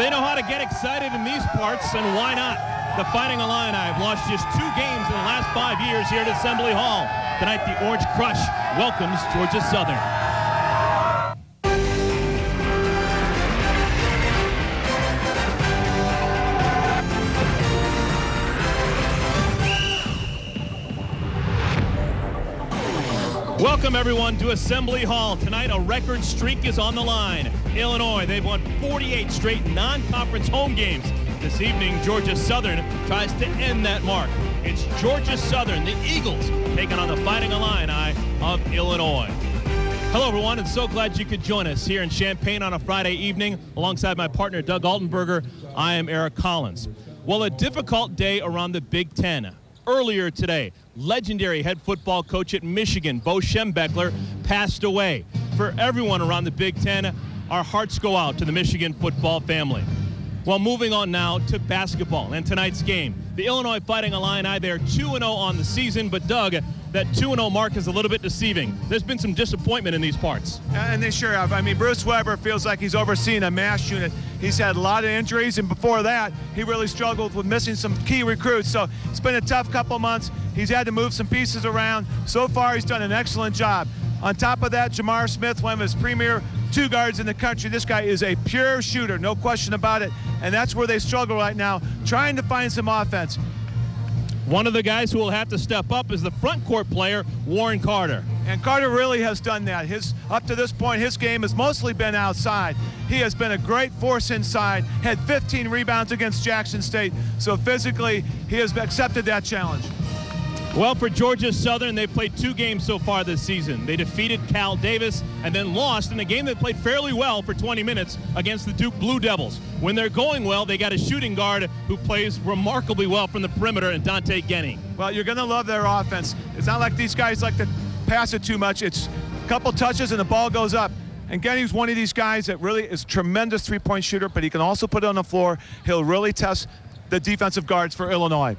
They know how to get excited in these parts, and why not? The Fighting Illini have lost just 2 games in the last 5 years here at Assembly Hall. Tonight, the Orange Crush welcomes Georgia Southern. Welcome, everyone, to Assembly Hall. Tonight, a record streak is on the line. Illinois, they've won 48 straight non-conference home games. This evening, Georgia Southern tries to end that mark. It's Georgia Southern, the Eagles, taking on the Fighting Illini of Illinois. Hello, everyone, and so glad you could join us here in Champaign on a Friday evening. Alongside my partner, Doug Altenberger, I am Eric Collins. Well, a difficult day around the Big Ten. Earlier today, legendary head football coach at Michigan, Bo Schembechler, passed away. For everyone around the Big Ten, our hearts go out to the Michigan football family. Well, moving on now to basketball and tonight's game. The Illinois Fighting Illini, they're 2-0 on the season, but Doug, that 2-0 mark is a little bit deceiving. There's been some disappointment in these parts. And they sure have. I mean, Bruce Weber feels like he's overseeing a mass unit. He's had a lot of injuries, and before that, he really struggled with missing some key recruits. So it's been a tough couple months. He's had to move some pieces around. So far, he's done an excellent job. On top of that, Jamar Smith, one of his premier 2 guards in the country. This guy is a pure shooter, no question about it. And that's where they struggle right now, trying to find some offense. One of the guys who will have to step up is the front court player, Warren Carter. And Carter really has done that. Up to this point, his game has mostly been outside. He has been a great force inside, had 15 rebounds against Jackson State. So physically, he has accepted that challenge. Well, for Georgia Southern, they've played 2 games so far this season. They defeated Cal Davis and then lost in a game that played fairly well for 20 minutes against the Duke Blue Devils. When they're going well, they got a shooting guard who plays remarkably well from the perimeter, and Dante Genny. Well, you're going to love their offense. It's not like these guys like to pass it too much. It's a couple touches and the ball goes up. And Genny's one of these guys that really is a tremendous three-point shooter, but he can also put it on the floor. He'll really test the defensive guards for Illinois.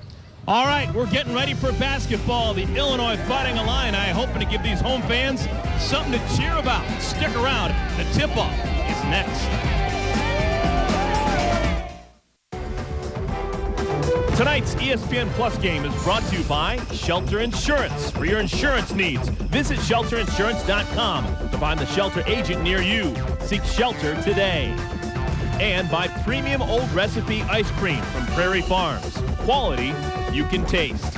All right, we're getting ready for basketball. The Illinois Fighting Illini hoping to give these home fans something to cheer about. Stick around. The tip-off is next. Tonight's ESPN Plus game is brought to you by Shelter Insurance. For your insurance needs, visit shelterinsurance.com to find the shelter agent near you. Seek shelter today. And by Premium Old Recipe Ice Cream from Prairie Farms. Quality you can taste.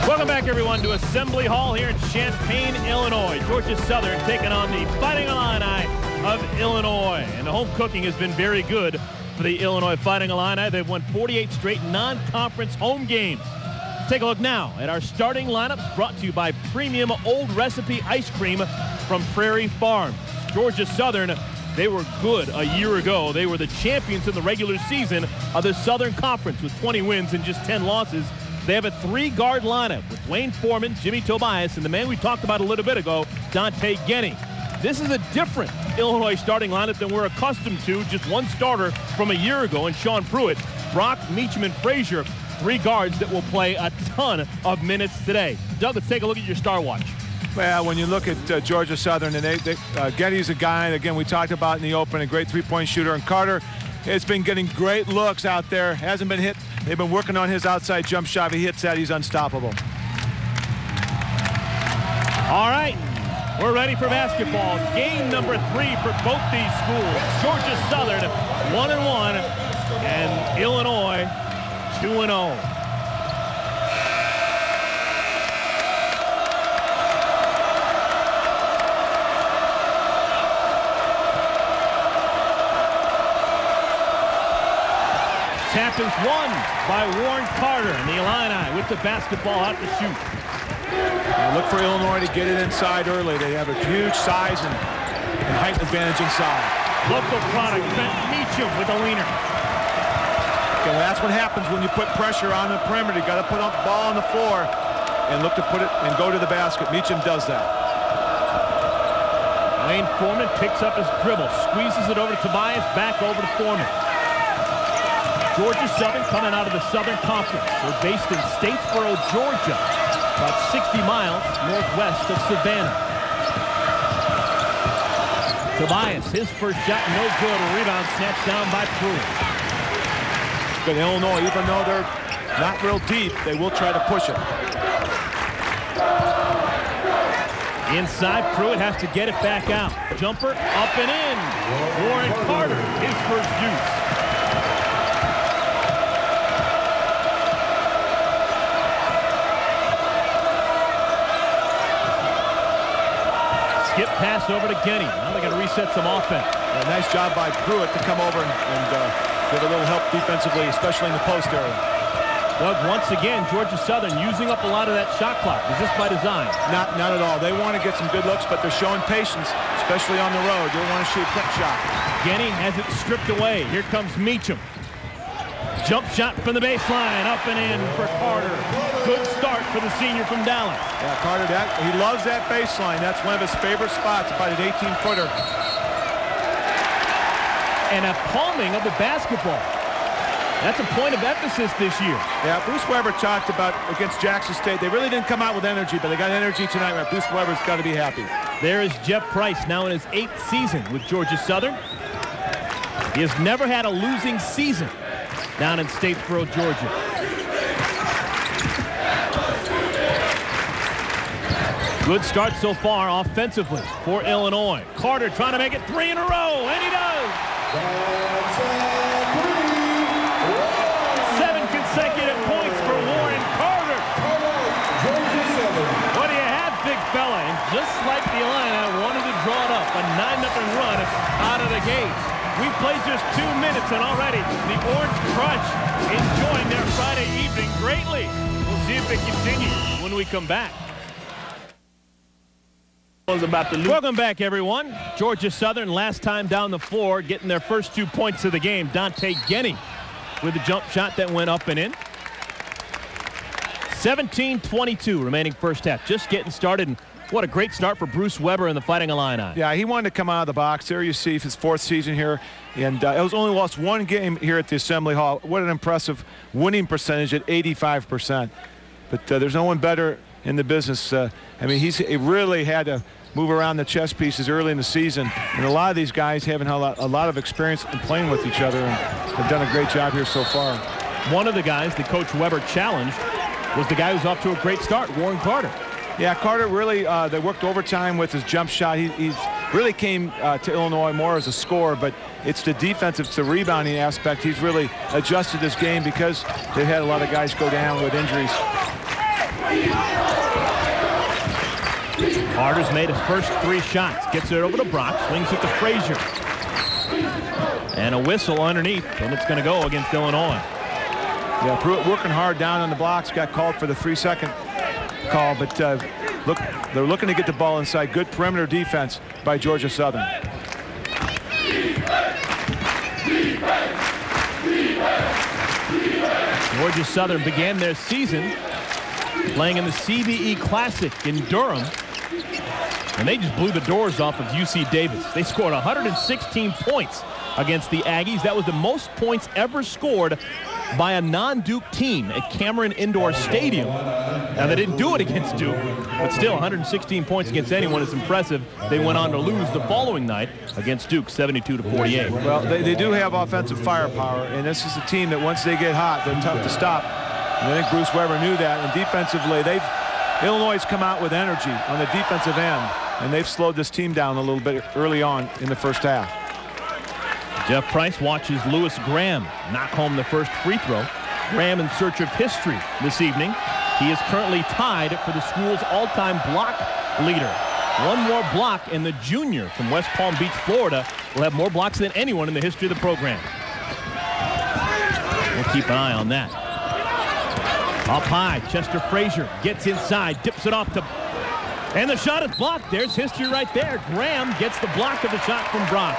Welcome back, everyone, to Assembly Hall here in Champaign, Illinois. Georgia Southern taking on the Fighting Illini of Illinois. And the home cooking has been very good for the Illinois Fighting Illini. They've won 48 straight non-conference home games. Take a look now at our starting lineups, brought to you by Premium Old Recipe Ice Cream from Prairie Farms. Georgia Southern, they were good a year ago. They were the champions in the regular season of the Southern Conference with 20 wins and just 10 losses. They have a 3-guard lineup with Wayne Foreman, Jimmy Tobias, and the man we talked about a little bit ago, Dante Genny. This is a different Illinois starting lineup than we're accustomed to. Just one starter from a year ago, and Sean Pruitt, Brock, Meacham, and Frazier, 3 guards that will play a ton of minutes today. Doug, let's take a look at your star watch. Well, when you look at Georgia Southern, and Getty's a guy, again, we talked about in the open, a great three-point shooter. And Carter has been getting great looks out there. Hasn't been hit. They've been working on his outside jump shot. If he hits that, he's unstoppable. All right, we're ready for basketball. Game number 3 for both these schools. Georgia Southern 1-1, and Illinois 2-0. Tap is won by Warren Carter, and the Illini with the basketball out to shoot. Look for Illinois to get it inside early. They have a huge size and height advantage inside. Local product, Trent Meacham with a leaner. Okay, well, that's what happens when you put pressure on the perimeter. You got to put the ball on the floor and look to put it and go to the basket. Meacham does that. Wayne Foreman picks up his dribble, squeezes it over to Tobias, back over to Foreman. Georgia Southern coming out of the Southern Conference. They're based in Statesboro, Georgia, about 60 miles northwest of Savannah. Tobias, his first shot, no good. A rebound snatched down by Pruitt. But Illinois, even though they're not real deep, they will try to push it. Inside, Pruitt has to get it back out. Jumper up and in. Warren Carter, his first deuce. Skip pass over to Genny. Now they're going to reset some offense. Nice job by Pruitt to come over and give a little help defensively, especially in the post area. Doug, once again, Georgia Southern using up a lot of that shot clock. Is this by design? Not at all. They want to get some good looks, but they're showing patience, especially on the road. They want to shoot a quick shot. Genny has it stripped away. Here comes Meacham. Jump shot from the baseline, up and in for Carter. Good start for the senior from Dallas. Yeah, Carter, he loves that baseline. That's one of his favorite spots, about an 18-footer. And a palming of the basketball. That's a point of emphasis this year. Yeah, Bruce Weber talked about against Jackson State. They really didn't come out with energy, but they got energy tonight. Right? Bruce Weber's got to be happy. There is Jeff Price, now in his 8th season with Georgia Southern. He has never had a losing season down in Statesboro, Georgia. Good start so far offensively for Illinois. Carter trying to make it 3 in a row, and he does. 7 consecutive points for Warren Carter. What do you have, big fella? And just like the Illini wanted to draw it up, a 9-0 run out of the gate. We played just 2 minutes, and already the Orange Crush enjoying their Friday evening greatly. We'll see if it continues when we come back. Welcome back, everyone. Georgia Southern last time down the floor, getting their first 2 points of the game. Dante Genny with a jump shot that went up and in. 17-22 remaining first half. Just getting started, and what a great start for Bruce Weber and the Fighting Illini. Yeah, he wanted to come out of the box. There you see his 4th season here, and it was only lost 1 game here at the Assembly Hall. What an impressive winning percentage at 85%. But there's no one better in the business. I mean, he really had to move around the chess pieces early in the season, and a lot of these guys haven't had a lot of experience in playing with each other, and have done a great job here so far. One of the guys that Coach Weber challenged was the guy who's off to a great start, Warren Carter. Yeah, Carter really, they worked overtime with his jump shot. He's really came to Illinois more as a scorer, but it's the defensive, it's the rebounding aspect. He's really adjusted this game because they've had a lot of guys go down with injuries. Carter's made his first 3 shots. Gets it over to Brock. Swings it to Frazier. And a whistle underneath, and it's going to go against Illinois. Yeah, Pruitt working hard down on the blocks. Got called for the 3-second call, but look, they're looking to get the ball inside. Good perimeter defense by Georgia Southern. Georgia Southern began their season playing in the CBE Classic in Durham, and they just blew the doors off of UC Davis. They scored 116 points against the Aggies. That was the most points ever scored by a non-Duke team at Cameron Indoor Stadium. Now, they didn't do it against Duke, but still 116 points against anyone is impressive. They went on to lose the following night against Duke, 72-48. Well, they do have offensive firepower, and this is a team that once they get hot, they're tough to stop. And I think Bruce Weber knew that, and defensively, Illinois has come out with energy on the defensive end, and they've slowed this team down a little bit early on in the first half. Jeff Price watches Lewis Graham knock home the first free throw. Graham in search of history this evening. He is currently tied for the school's all-time block leader. 1 more block, and the junior from West Palm Beach, Florida, will have more blocks than anyone in the history of the program. We'll keep an eye on that. Up high, Chester Frazier gets inside, dips it off to, and the shot is blocked. There's history right there. Graham gets the block of the shot from Brock.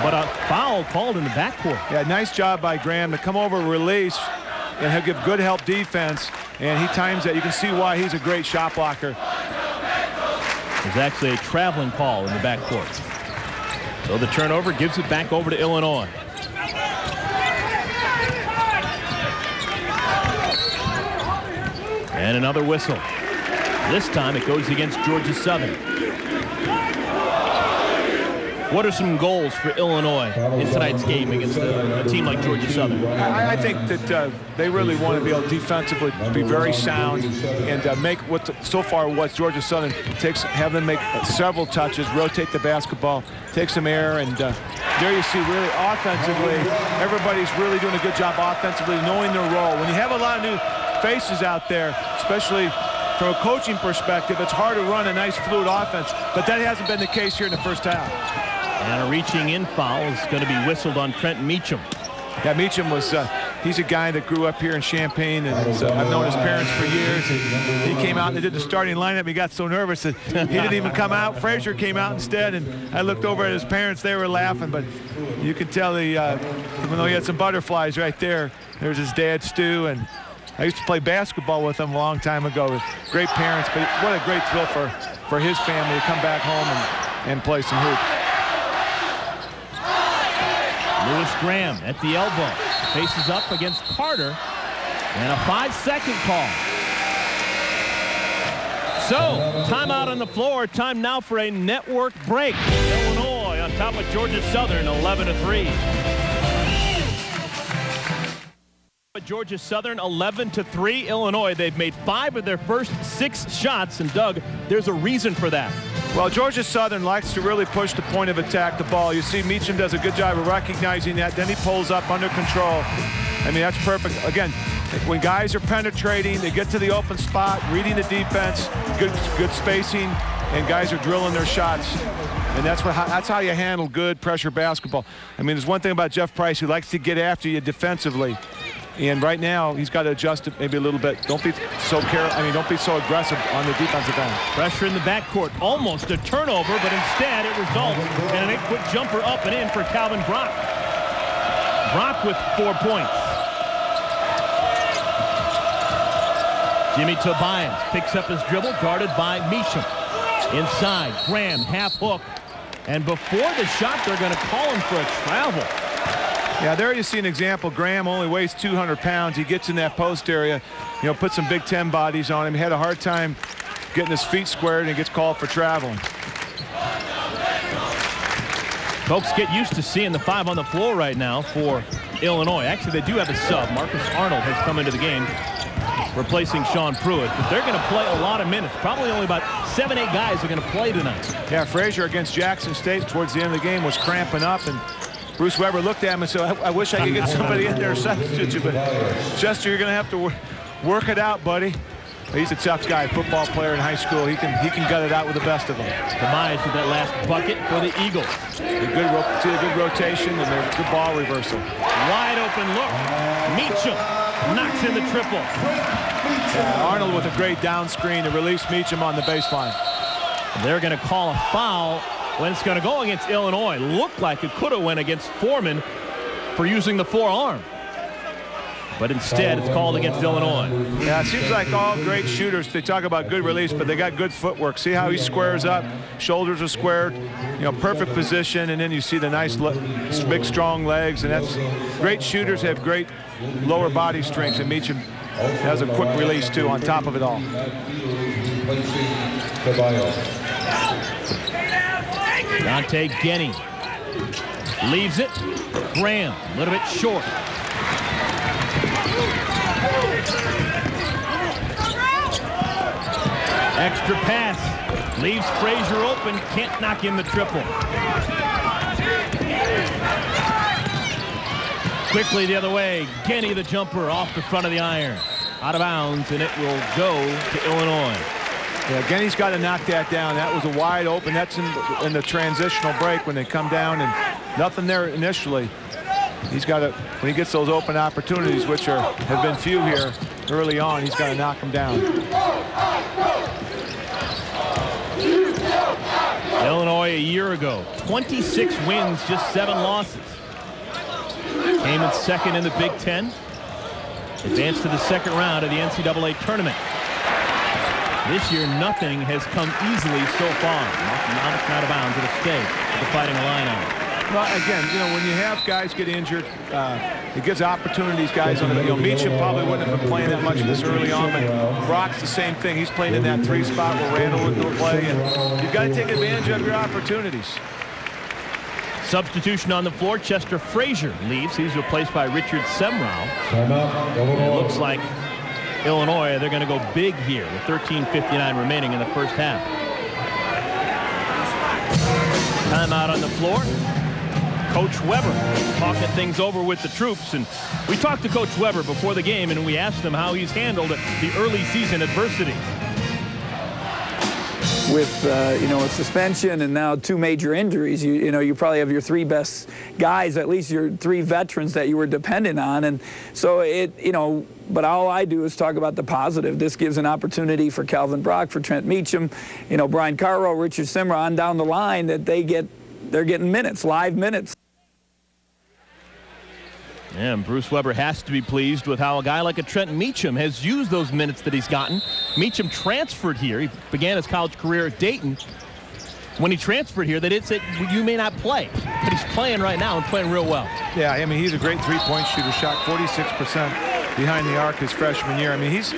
But a foul called in the backcourt. Yeah, nice job by Graham to come over, release, and he'll give good help defense, and he times that. You can see why he's a great shot blocker. There's actually a traveling call in the backcourt. So the turnover gives it back over to Illinois. And another whistle. This time it goes against Georgia Southern. What are some goals for Illinois in tonight's game against a team like Georgia Southern? I think that they really want to be able to defensively be very sound and make so far what Georgia Southern have them make several touches, rotate the basketball, take some air, and there you see really offensively, everybody's really doing a good job offensively, knowing their role. When you have a lot of new faces out there, especially from a coaching perspective, it's hard to run a nice fluid offense, but that hasn't been the case here in the first half. And a reaching in foul is going to be whistled on Trent Meacham. Yeah, Meacham was, he's a guy that grew up here in Champaign, and I've known his parents for years. And he came out and they did the starting lineup. He got so nervous that he didn't even come out. Frazier came out instead, and I looked over at his parents. They were laughing, but you could tell even though he had some butterflies right there, there's his dad, Stu, and I used to play basketball with him a long time ago. Great parents, but what a great thrill for his family to come back home and play some hoops. Lewis Graham at the elbow. Faces up against Carter. And a 5-second call. So, timeout on the floor. Time now for a network break. Illinois on top of Georgia Southern, 11-3. Georgia Southern 11-3. Illinois, they've made 5 of their first 6 shots. And Doug, there's a reason for that. Well, Georgia Southern likes to really push the point of attack, the ball. You see Meacham does a good job of recognizing that. Then he pulls up under control. I mean, that's perfect. Again, when guys are penetrating, they get to the open spot, reading the defense, good spacing, and guys are drilling their shots. And that's how you handle good pressure basketball. I mean, there's one thing about Jeff Price. He likes to get after you defensively. And right now, he's got to adjust it maybe a little bit. Don't be so don't be so aggressive on the defensive end. Pressure in the backcourt, almost a turnover, but instead it results in an 8-foot jumper up and in for Calvin Brock. Brock with 4 points. Jimmy Tobias picks up his dribble, guarded by Meacham. Inside, Graham, half hook. And before the shot, they're going to call him for a travel. Yeah, there you see an example. Graham only weighs 200 pounds. He gets in that post area, put some Big Ten bodies on him. He had a hard time getting his feet squared and gets called for traveling. Folks, get used to seeing the 5 on the floor right now for Illinois. Actually, they do have a sub. Marcus Arnold has come into the game, replacing Sean Pruitt. But they're going to play a lot of minutes. Probably only about 7-8 guys are going to play tonight. Yeah, Frazier against Jackson State towards the end of the game was cramping up, and Bruce Weber looked at him and said, I wish I could get somebody in there to substitute you, but Chester, you're going to have to work it out, buddy. He's a tough guy, football player in high school. He can gut it out with the best of them. Tobias with that last bucket for the Eagles. A good rotation and a good ball reversal. Wide open look. Meacham knocks in the triple. Arnold with a great down screen to release Meacham on the baseline. They're going to call a foul when it's going to go against Illinois. Looked like it could have went against Foreman for using the forearm. But instead, it's called against Illinois. Yeah, it seems like all great shooters, they talk about good release, but they got good footwork. See how he squares up? Shoulders are squared, perfect position, and then you see the nice, big, strong legs, and that's great shooters have great lower body strength, and Meacham has a quick release, too, on top of it all. Dante Genny leaves it. Graham, a little bit short. Extra pass. Leaves Frazier open. Can't knock in the triple. Quickly the other way. Genny the jumper off the front of the iron. Out of bounds, and it will go to Illinois. Yeah, Genny's got to knock that down. That was a wide open. That's in the transitional break when they come down, and nothing there initially. He's got to, when he gets those open opportunities, which have been few here early on, he's got to knock them down. Illinois a year ago, 26 wins, just 7 losses. Came in second in the Big Ten. Advanced to the second round of the NCAA tournament. This year, nothing has come easily so far. Knocked out of bounds at a stay with the Fighting Illini. Well, again, when you have guys get injured, it gives opportunities guys on the, Meacham probably wouldn't have been playing that much this early on, but Brock's the same thing. He's playing in that 3 spot where Randall would play, and you've got to take advantage of your opportunities. Substitution on the floor. Chester Frazier leaves. He's replaced by Richard Semrau. It looks like Illinois, they're going to go big here with 13:59 remaining in the first half. Timeout on the floor. Coach Weber talking things over with the troops. And we talked to Coach Weber before the game, and we asked him how he's handled the early season adversity. With a suspension and now 2 major injuries, you probably have your 3 best guys, at least your 3 veterans that you were dependent on, and so but all I do is talk about the positive. This gives an opportunity for Calvin Brock, for Trent Meacham, Brian Carro, Richard Simmer on down the line, that they're getting minutes, live minutes. Yeah, and Bruce Weber has to be pleased with how a guy like a Trent Meacham has used those minutes that he's gotten. Meacham transferred here. He began his college career at Dayton. When he transferred here, they did say, you may not play. But he's playing right now and playing real well. Yeah, I mean, he's a great three-point shooter. Shot 46% behind the arc his freshman year. I mean, he's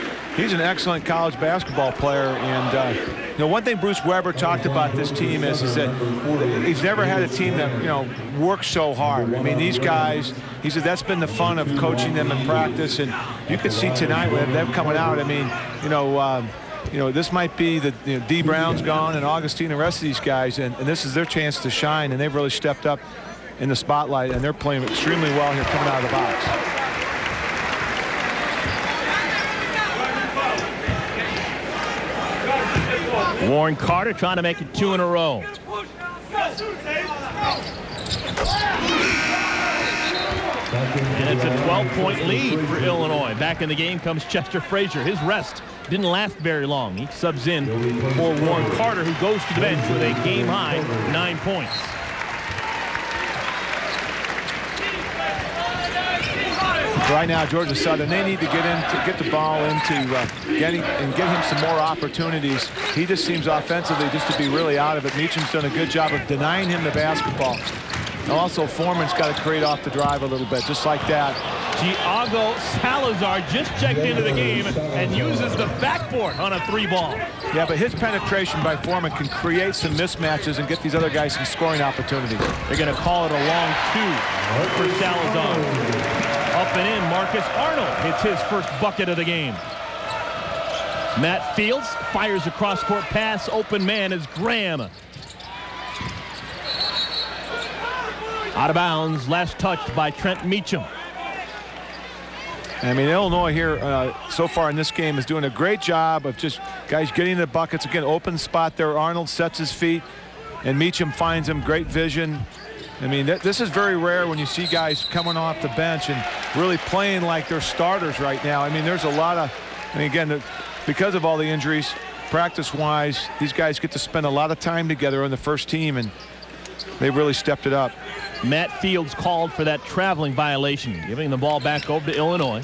an excellent college basketball player. And, one thing Bruce Weber talked about this team is that he's never had a team that, works so hard. I mean, these guys, he said that's been the fun of coaching them in practice. And you could see tonight with them coming out. I mean, this might be the D. Brown's gone and Augustine and the rest of these guys, and this is their chance to shine, and they've really stepped up in the spotlight, and they're playing extremely well here coming out of the box. Warren Carter trying to make it 2 in a row. And it's a 12-point lead for Illinois. Back in the game comes Chester Frazier. His rest didn't last very long. He subs in for Warren Carter, who goes to the bench with a game-high 9 points. Right now, Georgia Southern, they need to get the ball into get him some more opportunities. He just seems offensively just to be really out of it. Meacham's done a good job of denying him the basketball. And also, Foreman's got to create off the drive a little bit, just like that. Thiago Salazar just checked into the game and uses the backboard on a 3-ball. Yeah, but his penetration by Foreman can create some mismatches and get these other guys some scoring opportunities. They're going to call it a long 2 for Salazar. Up and in, Marcus Arnold hits his first bucket of the game. Matt Fields fires a cross-court pass. Open man is Graham. Out of bounds, last touched by Trent Meacham. I mean, Illinois here so far in this game is doing a great job of just guys getting the buckets. Again, open spot there. Arnold sets his feet, and Meacham finds him. Great vision. I mean, this is very rare when you see guys coming off the bench and really playing like they're starters right now. I mean, there's a lot of, and again, because of all the injuries, practice-wise, these guys get to spend a lot of time together on the first team, and they've really stepped it up. Matt Fields called for that traveling violation, giving the ball back over to Illinois.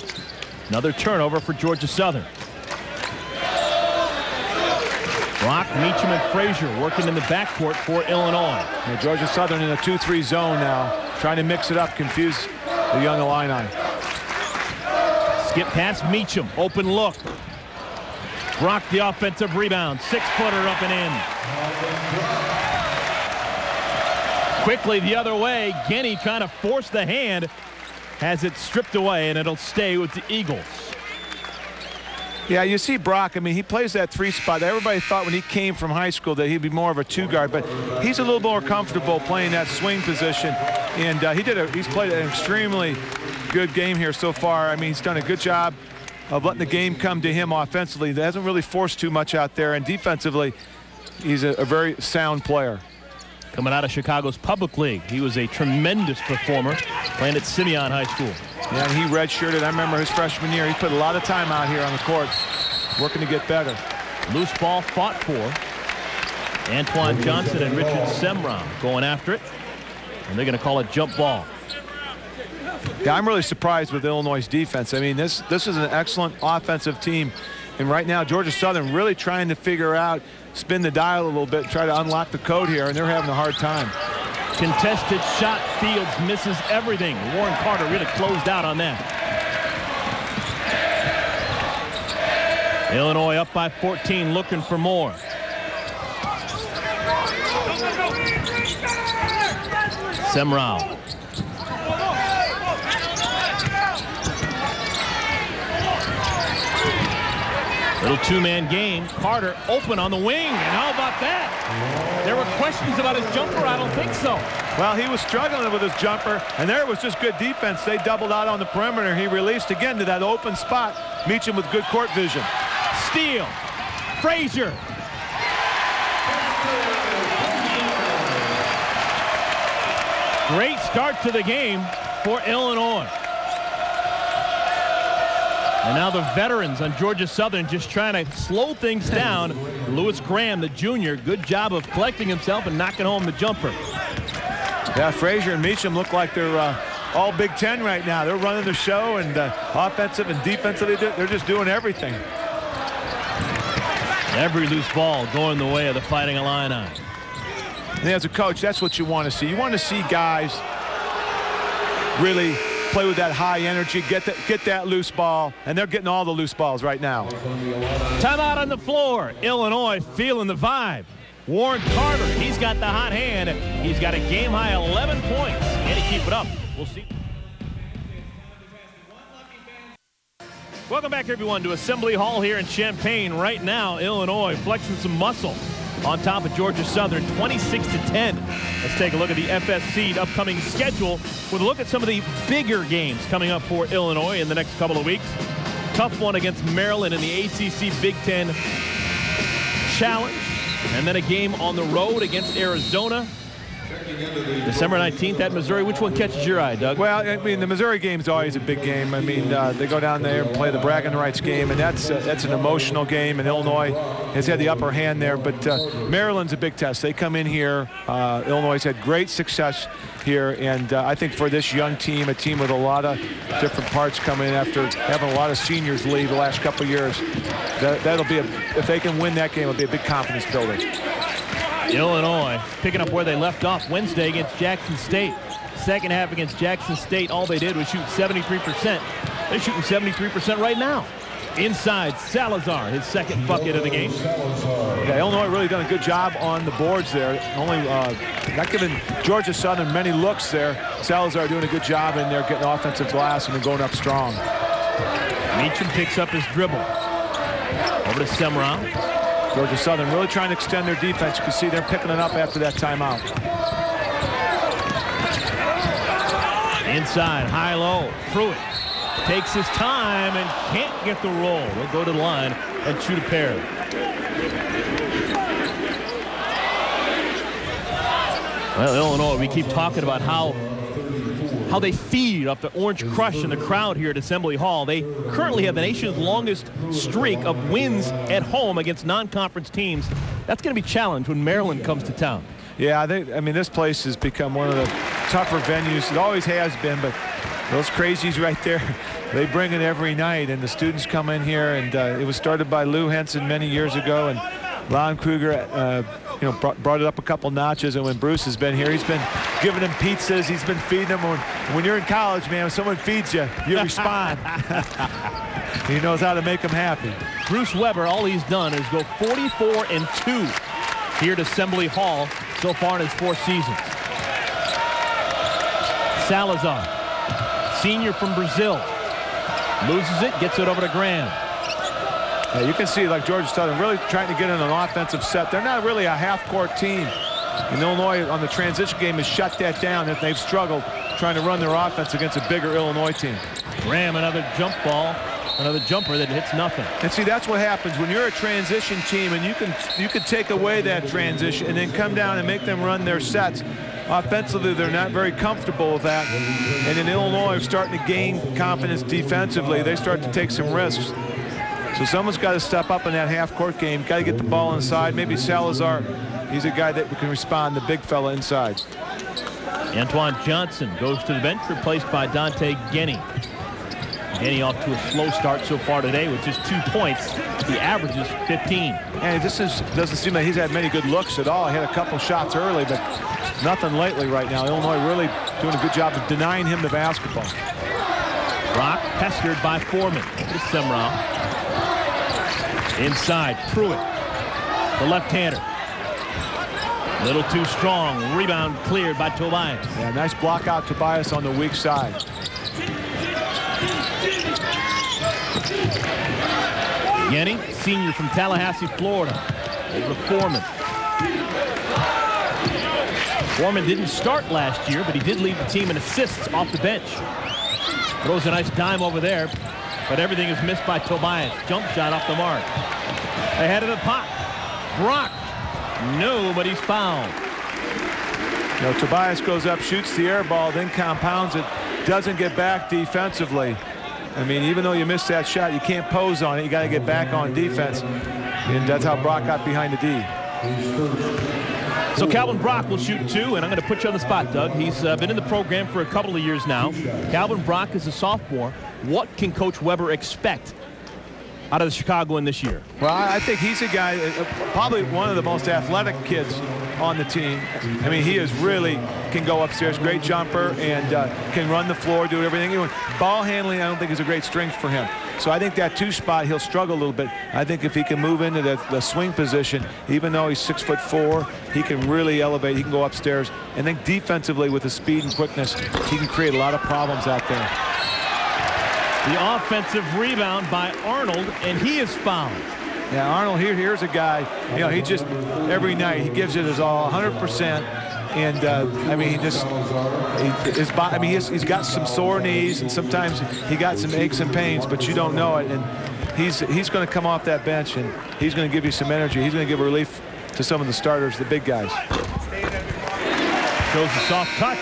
Another turnover for Georgia Southern. Brock, Meacham, and Frazier working in the backcourt for Illinois. Yeah, Georgia Southern in a 2-3 zone now, trying to mix it up, confuse the young Illini. Skip past Meacham, open look. Brock the offensive rebound, 6-footer up and in. Quickly the other way, Genny trying to force the hand, has it stripped away, and it'll stay with the Eagles. Yeah, you see Brock, I mean, he plays that 3 spot. Everybody thought when he came from high school that he'd be more of a 2-guard, but he's a little more comfortable playing that swing position. And he's played an extremely good game here so far. I mean, he's done a good job of letting the game come to him offensively. He hasn't really forced too much out there, and defensively, he's a very sound player. Coming out of Chicago's Public League, he was a tremendous performer playing at Simeon High School. Yeah, and he redshirted. I remember his freshman year. He put a lot of time out here on the court, working to get better. Loose ball fought for. Antoine Johnson and Richard Semrau going after it, and they're going to call it jump ball. Yeah, I'm really surprised with Illinois' defense. I mean, this is an excellent offensive team, and right now Georgia Southern really trying to figure out, spin the dial a little bit, try to unlock the code here, and they're having a hard time. Contested shot, Fields misses everything. Warren Carter really closed out on that. Illinois up by 14, looking for more. Semrau. Little two-man game. Carter open on the wing, and how about that? There were questions about his jumper. I don't think so. Well, he was struggling with his jumper, and there was just good defense. They doubled out on the perimeter. He released again to that open spot. Meacham with good court vision. Steal. Frazier. Great start to the game for Illinois. And now the veterans on Georgia Southern just trying to slow things down. Lewis Graham, the junior, good job of collecting himself and knocking home the jumper. Yeah, Frazier and Meacham look like they're all Big Ten right now. They're running the show, and offensive and defensively, they're just doing everything. Every loose ball going the way of the Fighting Illini. And as a coach, that's what you want to see. You want to see guys really play with that high energy, get that loose ball, and they're getting all the loose balls right now. Timeout on the floor. Illinois feeling the vibe. Warren Carter, he's got the hot hand. He's got a game-high 11 points. Can he keep it up? We'll see. Welcome back, everyone, to Assembly Hall here in Champaign. Right now, Illinois flexing some muscle on top of Georgia Southern, 26-10. Let's take a look at the FSC upcoming schedule with a look at some of the bigger games coming up for Illinois in the next couple of weeks. Tough one against Maryland in the ACC Big Ten Challenge. And then a game on the road against Arizona. December 19th at Missouri. Which one catches your eye, Doug? Well, I mean, the Missouri game is always a big game. I mean, they go down there and play the bragging rights game, and that's an emotional game, and Illinois has had the upper hand there. But Maryland's a big test. They come in here. Illinois has had great success here, and I think for this young team, a team with a lot of different parts coming in after having a lot of seniors leave the last couple of years, that'll be if they can win that game, it'll be a big confidence builder. Illinois picking up where they left off Wednesday against Jackson State. Second half against Jackson State, all they did was shoot 73%. They're shooting 73% right now. Inside, Salazar, his second bucket of the game. Yeah, Illinois really done a good job on the boards there. Only not giving Georgia Southern many looks there. Salazar doing a good job in there, getting offensive glass and then going up strong. Meacham picks up his dribble. Over to Semrau. Georgia Southern really trying to extend their defense. You can see they're picking it up after that timeout. Inside, high-low, Pruitt takes his time and can't get the roll. They'll go to the line and shoot a pair. Well, Illinois, we keep talking about how they feed up the Orange Crush in the crowd here at Assembly Hall. They currently have the nation's longest streak of wins at home against non-conference teams. That's going to be challenged when Maryland comes to town. Yeah, I mean, this place has become one of the tougher venues. It always has been, but those crazies right there, they bring it every night, and the students come in here, and it was started by Lou Henson many years ago, and Lon Kruger brought it up a couple notches, and when Bruce has been here, he's been giving them pizzas, he's been feeding them. When you're in college, man, when someone feeds you, you respond. He knows how to make them happy. Bruce Weber, all he's done is go 44-2 here at Assembly Hall so far in his 4 seasons. Salazar, senior from Brazil, loses it, gets it over to Graham. Yeah, you can see, like, Georgia Southern really trying to get in an offensive set. They're not really a half-court team. And Illinois on the transition game has shut that down. They've struggled trying to run their offense against a bigger Illinois team. Graham, another jump ball, another jumper that hits nothing. And see, that's what happens when you're a transition team, and you can take away that transition and then come down and make them run their sets. Offensively, they're not very comfortable with that. And in Illinois, starting to gain confidence defensively, they start to take some risks. So someone's got to step up in that half-court game. Got to get the ball inside. Maybe Salazar, he's a guy that can respond, the big fella inside. Antoine Johnson goes to the bench, replaced by Dante Guinea. Guinea off to a slow start so far today with just 2 points. The average is 15. And it just doesn't seem like he's had many good looks at all. He had a couple shots early, but nothing lately right now. Illinois really doing a good job of denying him the basketball. Rock pestered by Foreman. Here's Semrau. Inside, Pruitt, the left-hander. Little too strong. Rebound cleared by Tobias. Yeah, nice block out Tobias on the weak side. Yenny, senior from Tallahassee, Florida. Over Foreman. Foreman didn't start last year, but he did lead the team in assists off the bench. Throws a nice dime over there, but everything is missed by Tobias. Jump shot off the mark. Ahead of the pop. Brock. No, but he's fouled. You know, Tobias goes up, shoots the air ball, then compounds it. Doesn't get back defensively. I mean, even though you missed that shot, you can't pose on it. You got to get back on defense. And that's how Brock got behind the D. So Calvin Brock will shoot 2, and I'm going to put you on the spot, Doug. He's been in the program for a couple of years now. Calvin Brock is a sophomore. What can Coach Weber expect out of the Chicagoan this year? Well, I think he's a guy, probably one of the most athletic kids on the team. I mean, he is really can go upstairs, great jumper, and can run the floor, do everything. Ball handling, I don't think is a great strength for him. So I think that 2 spot, he'll struggle a little bit. I think if he can move into the swing position, even though he's 6'4", he can really elevate. He can go upstairs. And then defensively, with his speed and quickness, he can create a lot of problems out there. The offensive rebound by Arnold, and he is fouled. Yeah, Arnold, here's a guy, you know, he just, every night, he gives it his all, 100%. And, I mean, he's got some sore knees, and sometimes he got some aches and pains, but you don't know it. And he's going to come off that bench, and he's going to give you some energy. He's going to give relief to some of the starters, the big guys. Shows a soft touch.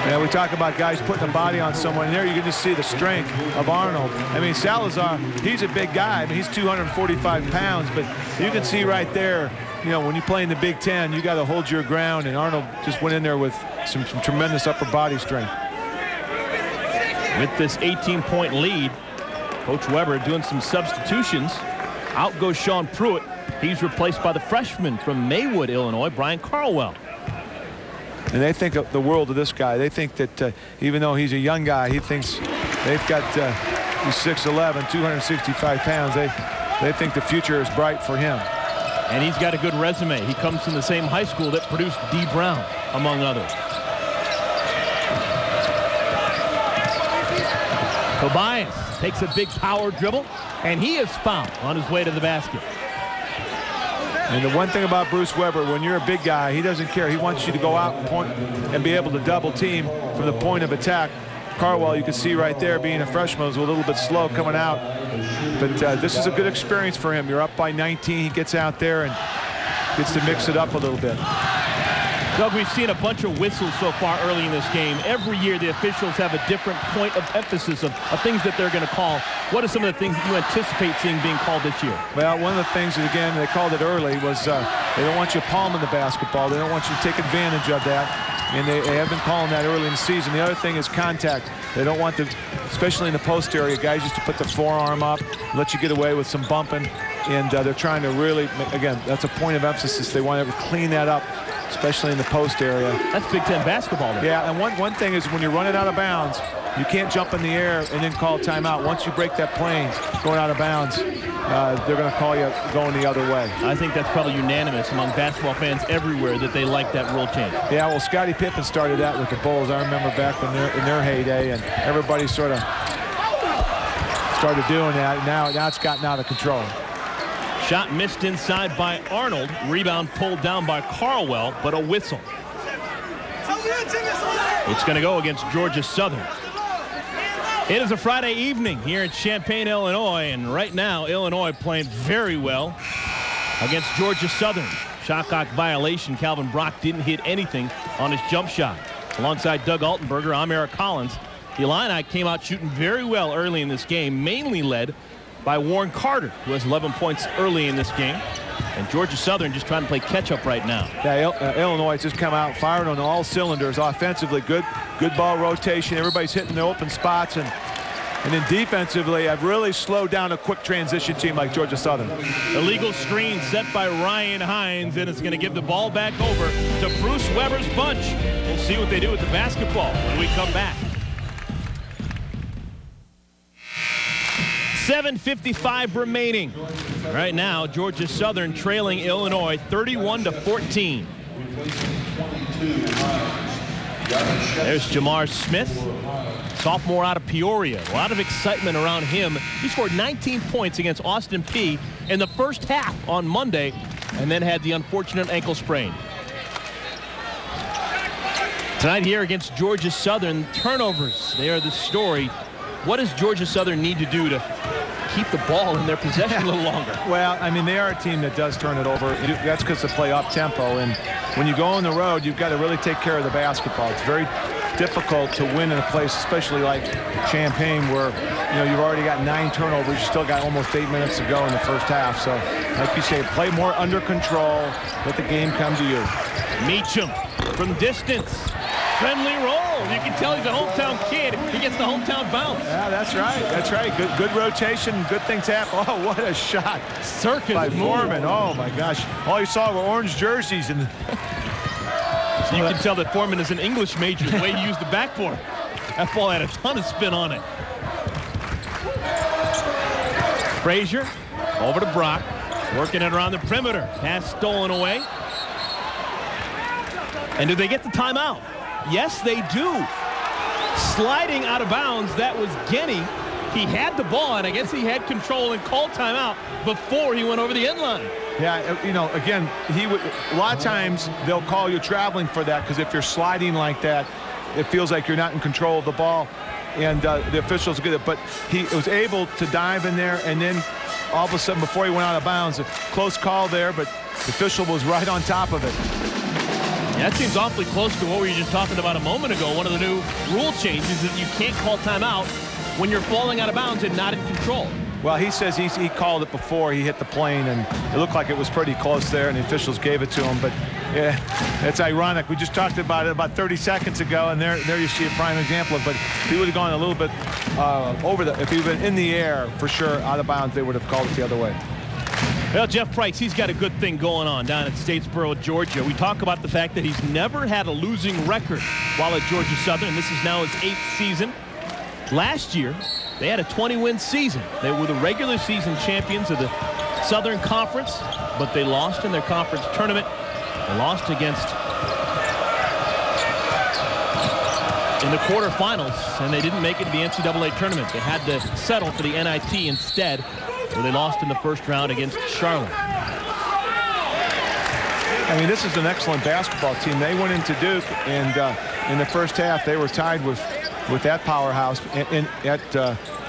Yeah, we talk about guys putting a body on someone, and there you can just see the strength of Arnold. I mean, Salazar, he's a big guy. I mean, he's 245 pounds, but you can see right there, you know, when you play in the Big Ten, you got to hold your ground, and Arnold just went in there with some tremendous upper body strength. With this 18-point lead, Coach Weber doing some substitutions. Out goes Sean Pruitt. He's replaced by the freshman from Maywood, Illinois, Brian Carlwell. And they think of the world of this guy. They think that even though he's a young guy, he thinks they've got he's 6'11", 265 pounds. They think the future is bright for him. And he's got a good resume. He comes from the same high school that produced D. Brown, among others. Tobias takes a big power dribble, and he is fouled on his way to the basket. And the one thing about Bruce Weber, when you're a big guy, he doesn't care. He wants you to go out and point and be able to double team from the point of attack. Carwell, you can see right there, being a freshman, was a little bit slow coming out. But this is a good experience for him. You're up by 19. He gets out there and gets to mix it up a little bit. Doug, we've seen a bunch of whistles so far early in this game. Every year the officials have a different point of emphasis of things that they're going to call. What are some of the things that you anticipate seeing being called this year? Well, one of the things that, again, they called it early was they don't want you palming the basketball. They don't want you to take advantage of that. And they have been calling that early in the season. The other thing is contact. They don't want the, especially in the post area, guys used to put the forearm up, let you get away with some bumping. And they're trying to really, again, that's a point of emphasis. They want to clean that up, especially in the post area. That's Big Ten basketball, though. Yeah, and one thing is when you're running out of bounds, you can't jump in the air and then call timeout. Once you break that plane going out of bounds, they're going to call you going the other way. I think that's probably unanimous among basketball fans everywhere that they like that rule change. Yeah, well, Scottie Pippen started that with the Bulls. I remember back when in their heyday, and everybody sort of started doing that. Now it's gotten out of control. Shot missed inside by Arnold. Rebound pulled down by Carlwell, but a whistle. It's going to go against Georgia Southern. It is a Friday evening here in Champaign, Illinois, and right now Illinois playing very well against Georgia Southern. Shot clock violation. Calvin Brock didn't hit anything on his jump shot. Alongside Doug Altenberger, I'm Eric Collins. The Illini came out shooting very well early in this game, mainly led by Warren Carter, who has 11 points early in this game. And Georgia Southern just trying to play catch-up right now. Yeah, Illinois just come out firing on all cylinders offensively. Good ball rotation. Everybody's hitting their open spots. And then defensively, I've really slowed down a quick transition team like Georgia Southern. Illegal screen set by Ryan Hines, and it's going to give the ball back over to Bruce Weber's bunch. We'll see what they do with the basketball when we come back. 7:55 remaining. Right now, Georgia Southern trailing Illinois 31-14. There's Jamar Smith, sophomore out of Peoria. A lot of excitement around him. He scored 19 points against Austin Peay in the first half on Monday, and then had the unfortunate ankle sprain. Tonight here against Georgia Southern, turnovers, they are the story. What does Georgia Southern need to do to keep the ball in their possession a little longer? Well, I mean, they are a team that does turn it over. That's because they play up-tempo, and when you go on the road, you've got to really take care of the basketball. It's very difficult to win in a place, especially like Champaign, where you've already got 9 turnovers. You still got almost 8 minutes to go in the first half. So, like you say, play more under control. Let the game come to you. Meacham from distance. Friendly roll. You can tell he's a hometown kid. He gets the hometown bounce. Yeah, that's right. That's right. Good rotation. Good things happen. Oh, what a shot. Circus by move. Foreman. Oh, my gosh. All you saw were orange jerseys. And so you can tell that Foreman is an English major, the way he used the backboard. That ball had a ton of spin on it. Frazier over to Brock. Working it around the perimeter. Pass stolen away. And do they get the timeout? Yes, they do. Sliding out of bounds, that was Genny. He had the ball, and I guess he had control and called timeout before he went over the end line. Yeah, again, a lot of times they'll call you traveling for that, because if you're sliding like that, it feels like you're not in control of the ball, and the officials get it. But he was able to dive in there, and then all of a sudden, before he went out of bounds, a close call there, but the official was right on top of it. That seems awfully close to what we were just talking about a moment ago. One of the new rule changes is that you can't call timeout when you're falling out of bounds and not in control. Well, he says he called it before he hit the plane, and it looked like it was pretty close there, and the officials gave it to him. But yeah, it's ironic. We just talked about it about 30 seconds ago, and there you see a prime example of it. But if he would have gone a little bit if he would have been in the air, for sure, out of bounds, they would have called it the other way. Well, Jeff Price, he's got a good thing going on down at Statesboro, Georgia. We talk about the fact that he's never had a losing record while at Georgia Southern. This is now his 8th season. Last year, they had a 20-win season. They were the regular season champions of the Southern Conference, but they lost in their conference tournament. They lost against in the quarterfinals, and they didn't make it to the NCAA tournament. They had to settle for the NIT instead, where they lost in the first round against Charlotte. I mean, this is an excellent basketball team. They went into Duke, and in the first half, they were tied with that powerhouse at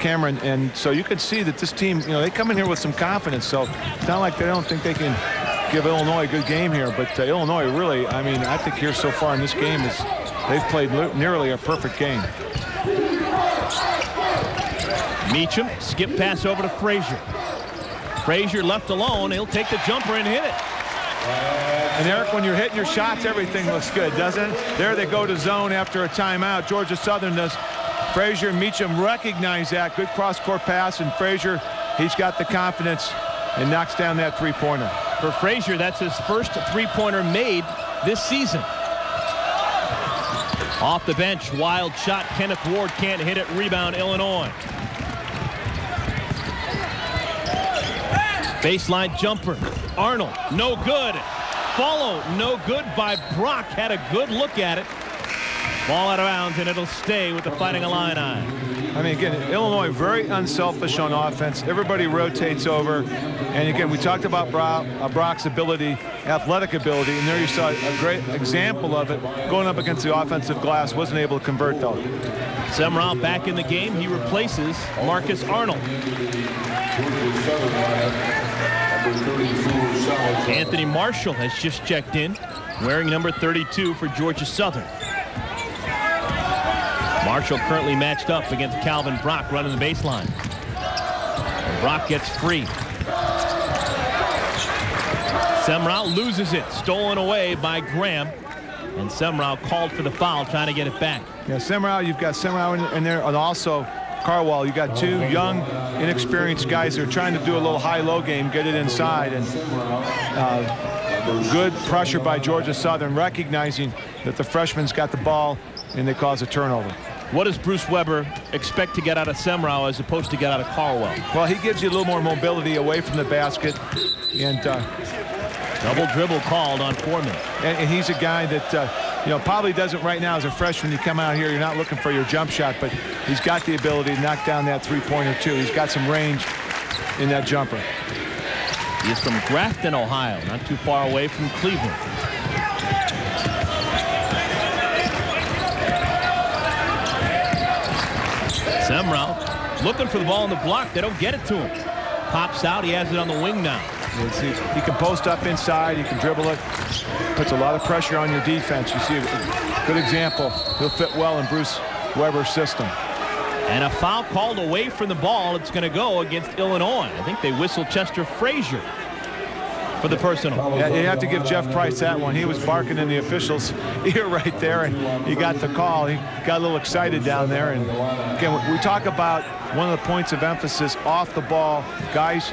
Cameron. And so you could see that this team, they come in here with some confidence. So it's not like they don't think they can give Illinois a good game here. But Illinois really, I mean, I think here so far in this game they've played nearly a perfect game. Meacham, skip pass over to Frazier. Frazier left alone. He'll take the jumper and hit it. And Eric, when you're hitting your shots, everything looks good, doesn't it? There they go to zone after a timeout. Georgia Southern does. Frazier and Meacham recognize that. Good cross-court pass, and Frazier, he's got the confidence and knocks down that three-pointer. For Frazier, that's his first three-pointer made this season. Off the bench, wild shot. Kenneth Ward can't hit it. Rebound, Illinois. Baseline jumper. Arnold, no good. Follow, no good by Brock. Had a good look at it. Ball out of bounds, and it'll stay with the Fighting Illini. I mean, again, Illinois very unselfish on offense. Everybody rotates over. And again, we talked about Brock's ability, athletic ability, and there you saw a great example of it going up against the offensive glass. Wasn't able to convert, though. Semrau back in the game. He replaces Marcus Arnold. Anthony Marshall has just checked in, wearing number 32 for Georgia Southern. Marshall currently matched up against Calvin Brock running the baseline. And Brock gets free. Semrau loses it, stolen away by Graham. And Semrau called for the foul, trying to get it back. Yeah, Semrau, you've got Semrau in there, and also Carwell. You got two young, inexperienced guys that are trying to do a little high-low game, get it inside, and good pressure by Georgia Southern, recognizing that the freshman's got the ball, and they cause a turnover. What does Bruce Weber expect to get out of Semrau as opposed to get out of Carwell? Well, he gives you a little more mobility away from the basket. And double dribble called on Foreman. And he's a guy that, you know, probably doesn't right now as a freshman. You come out here, you're not looking for your jump shot, but he's got the ability to knock down that three-pointer too. He's got some range in that jumper. He is from Grafton, Ohio, not too far away from Cleveland. Semrau looking for the ball in the block. They don't get it to him. Pops out. He has it on the wing now. He can post up inside. He can dribble it. Puts a lot of pressure on your defense. You see a good example. He'll fit well in Bruce Weber's system. And a foul called away from the ball. It's going to go against Illinois. I think they whistled Chester Frazier for the personal. Yeah, you have to give Jeff Price that one. He was barking in the official's ear right there, and he got the call. He got a little excited down there. And again, we talk about one of the points of emphasis off the ball. Guys,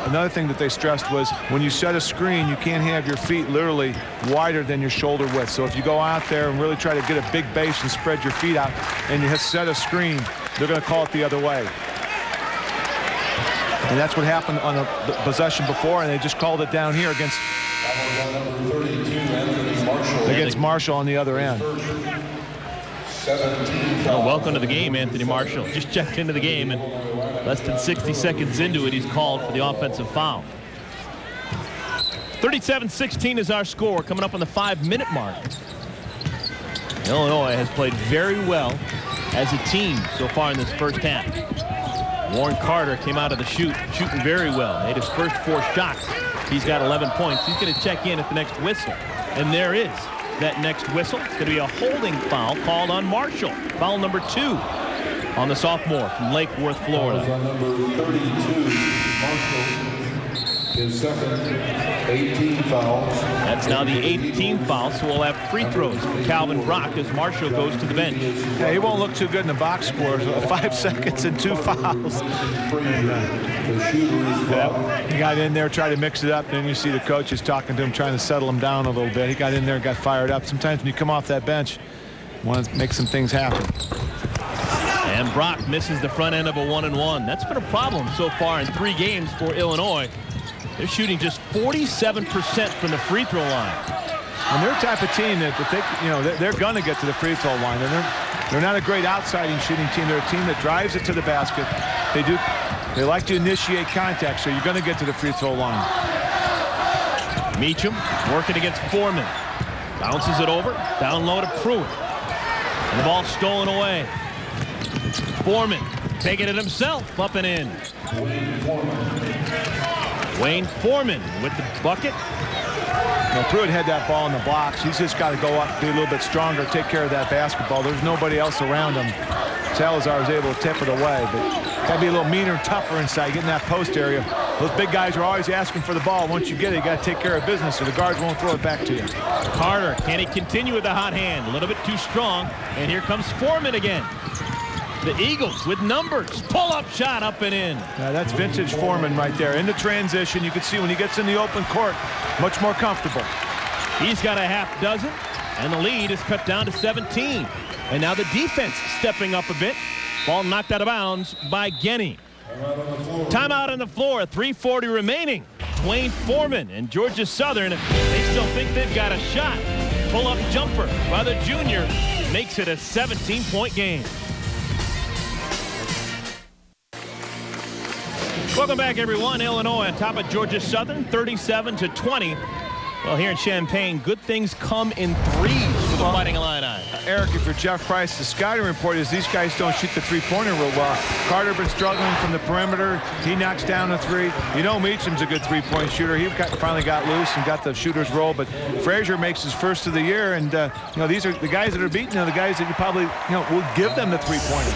another thing that they stressed was when you set a screen, you can't have your feet literally wider than your shoulder width. So if you go out there and really try to get a big base and spread your feet out and you set a screen, they're going to call it the other way. And that's what happened on the possession before, and they just called it down here against Marshall on the other end. Well, welcome to the game, Anthony Marshall. Just checked into the game, and less than 60 seconds into it, he's called for the offensive foul. 37-16 is our score, coming up on the 5-minute mark. Illinois has played very well as a team so far in this first half. Warren Carter came out of the shooting very well. Made his first 4 shots. He's got 11 points. He's going to check in at the next whistle. And there is that next whistle. It's going to be a holding foul called on Marshall. Foul number 2 on the sophomore from Lake Worth, Florida. Number 32, Marshall. His second 18 fouls. That's now the 18th foul, so we'll have free throws for Calvin Brock as Marshall goes to the bench. Yeah, he won't look too good in the box score. 5 seconds and 2 fouls. He got in there, tried to mix it up, then you see the coach is talking to him, trying to settle him down a little bit. He got in there and got fired up. Sometimes when you come off that bench, you want to make some things happen. And Brock misses the front end of a 1-and-1. That's been a problem so far in 3 games for Illinois. They're shooting just 47% from the free throw line. And they're the type of team that they're going to get to the free throw line. And they're not a great outside shooting team. They're a team that drives it to the basket. They like to initiate contact, so you're going to get to the free throw line. Meacham working against Foreman. Bounces it over. Down low to Pruitt. And the ball stolen away. Foreman taking it himself. Up and in. Wayne Foreman with the bucket. Now, Pruitt had that ball in the blocks. He's just got to go up, be a little bit stronger, take care of that basketball. There's nobody else around him. Salazar was able to tip it away, but got to be a little meaner and tougher inside, getting that post area. Those big guys are always asking for the ball. Once you get it, you got to take care of business, so the guards won't throw it back to you. Carter, can he continue with the hot hand? A little bit too strong, and here comes Foreman again. The Eagles with numbers. Pull-up shot up and in. Yeah, that's vintage Foreman right there. In the transition, you can see when he gets in the open court, much more comfortable. He's got a half dozen, and the lead is cut down to 17. And now the defense stepping up a bit. Ball knocked out of bounds by Genny. Timeout on the floor, 3:40 remaining. Wayne Foreman and Georgia Southern, they still think they've got a shot. Pull-up jumper by the junior makes it a 17-point game. Welcome back, everyone. Illinois on top of Georgia Southern, 37-20. Well, here in Champaign, good things come in threes for the Fighting Illini. Eric, if you're Jeff Price, the scouting report is these guys don't shoot the three-pointer real well. Carter been struggling from the perimeter. He knocks down a 3. You know Meacham's a good three-point shooter. He finally got loose and got the shooter's roll. But Frazier makes his first of the year, and these are the guys that are beating the guys that you probably will give them the three-pointer.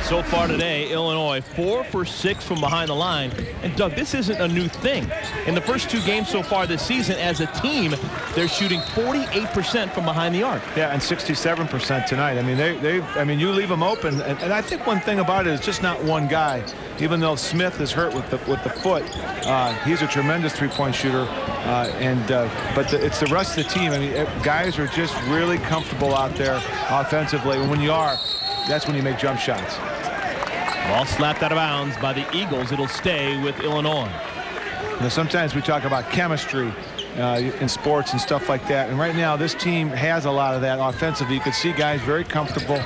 So far today, Illinois 4 for 6 from behind the line. And Doug, this isn't a new thing. In the first 2 games so far this season, as a team, they're shooting 48% from behind the arc. Yeah, and 67% tonight. I mean, you leave them open, and I think one thing about it is just not one guy. Even though Smith is hurt with the foot, he's a tremendous three-point shooter. But it's the rest of the team. I mean, guys are just really comfortable out there offensively. And when you are, that's when you make jump shots. Ball slapped out of bounds by the Eagles. It'll stay with Illinois. You know, sometimes we talk about chemistry in sports and stuff like that, and right now this team has a lot of that offensively. You could see guys very comfortable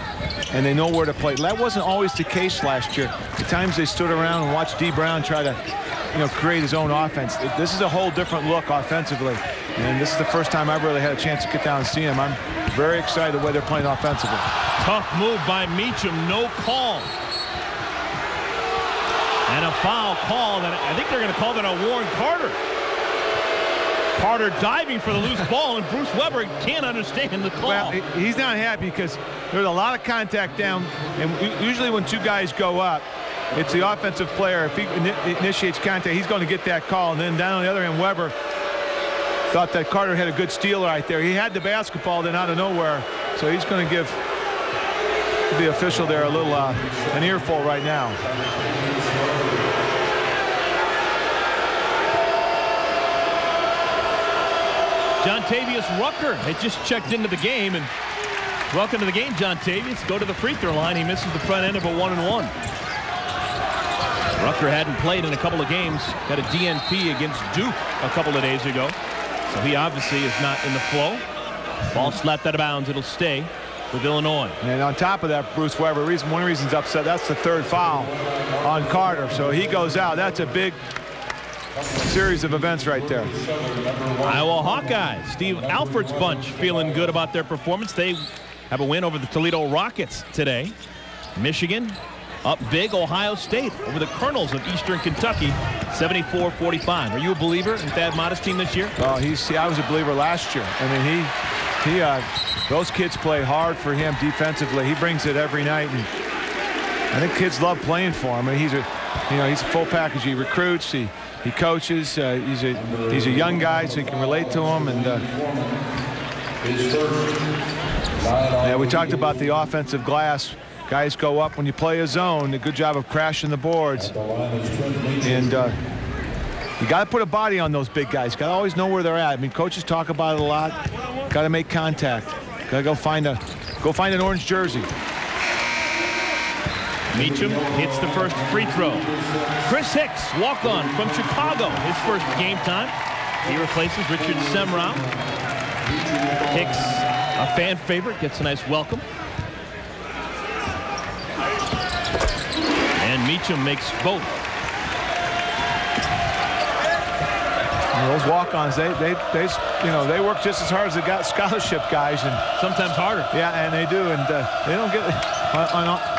and they know where to play. That wasn't always the case last year. The times they stood around and watched D. Brown try to create his own offense. This is a whole different look offensively, and this is the first time I've really had a chance to get down and see him. I'm very excited the way they're playing offensively. Tough move by Meacham, no call. And a foul call that I think they're going to call that on Warren Carter. Carter diving for the loose ball, and Bruce Weber can't understand the call. Well, he's not happy because there's a lot of contact down, and usually when two guys go up, it's the offensive player. If he initiates contact, he's going to get that call. And then down on the other end, Weber thought that Carter had a good steal right there. He had the basketball then out of nowhere, so he's going to give the official there a little an earful right now. John Tavius Rucker had just checked into the game, and welcome to the game, John Tavius. Go to the free throw line. He misses the front end of a 1-and-1. Rucker hadn't played in a couple of games. Got a DNP against Duke a couple of days ago, so he obviously is not in the flow. Ball slapped out of bounds. It'll stay with Illinois. And on top of that, Bruce Weber, one reason's upset. That's the third foul on Carter, so he goes out. That's a big series of events right there. Iowa Hawkeyes, Steve Alford's bunch feeling good about their performance. They have a win over the Toledo Rockets today. Michigan up big. Ohio State over the Colonels of Eastern Kentucky, 74-45. Are you a believer in Thad Matta's team this year? Well, I was a believer last year. I mean, those kids play hard for him defensively. He brings it every night, and I think kids love playing for him. I mean, he's a full package. He recruits. He coaches. He's a young guy, so he can relate to him. And yeah, we talked about the offensive glass. Guys go up when you play a zone. A good job of crashing the boards. And you got to put a body on those big guys. Got to always know where they're at. I mean, coaches talk about it a lot. Got to make contact. Got to go find an orange jersey. Meacham hits the first free throw. Chris Hicks, walk-on from Chicago, his first game time. He replaces Richard Semrau. Hicks, a fan favorite, gets a nice welcome. And Meacham makes both. Those walk-ons, they work just as hard as the scholarship guys, and sometimes harder. Yeah, and they do, and they don't get,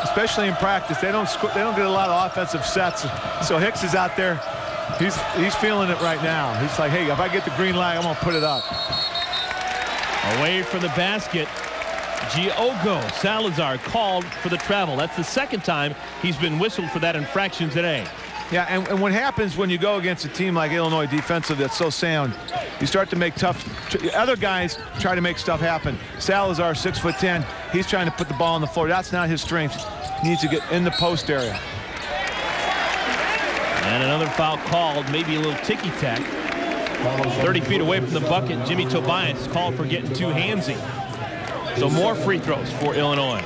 especially in practice, they don't get a lot of offensive sets. So Hicks is out there, he's feeling it right now. He's like, hey, if I get the green light, I'm gonna put it up. Away from the basket, Giogo Salazar called for the travel. That's the second time he's been whistled for that infraction today. Yeah, and what happens when you go against a team like Illinois defensive that's so sound, you start to make other guys try to make stuff happen. Salazar, 6'10", he's trying to put the ball on the floor. That's not his strength. He needs to get in the post area. And another foul called, maybe a little ticky-tack. 30 feet away from the bucket, Jimmy Tobias called for getting too handsy. So more free throws for Illinois.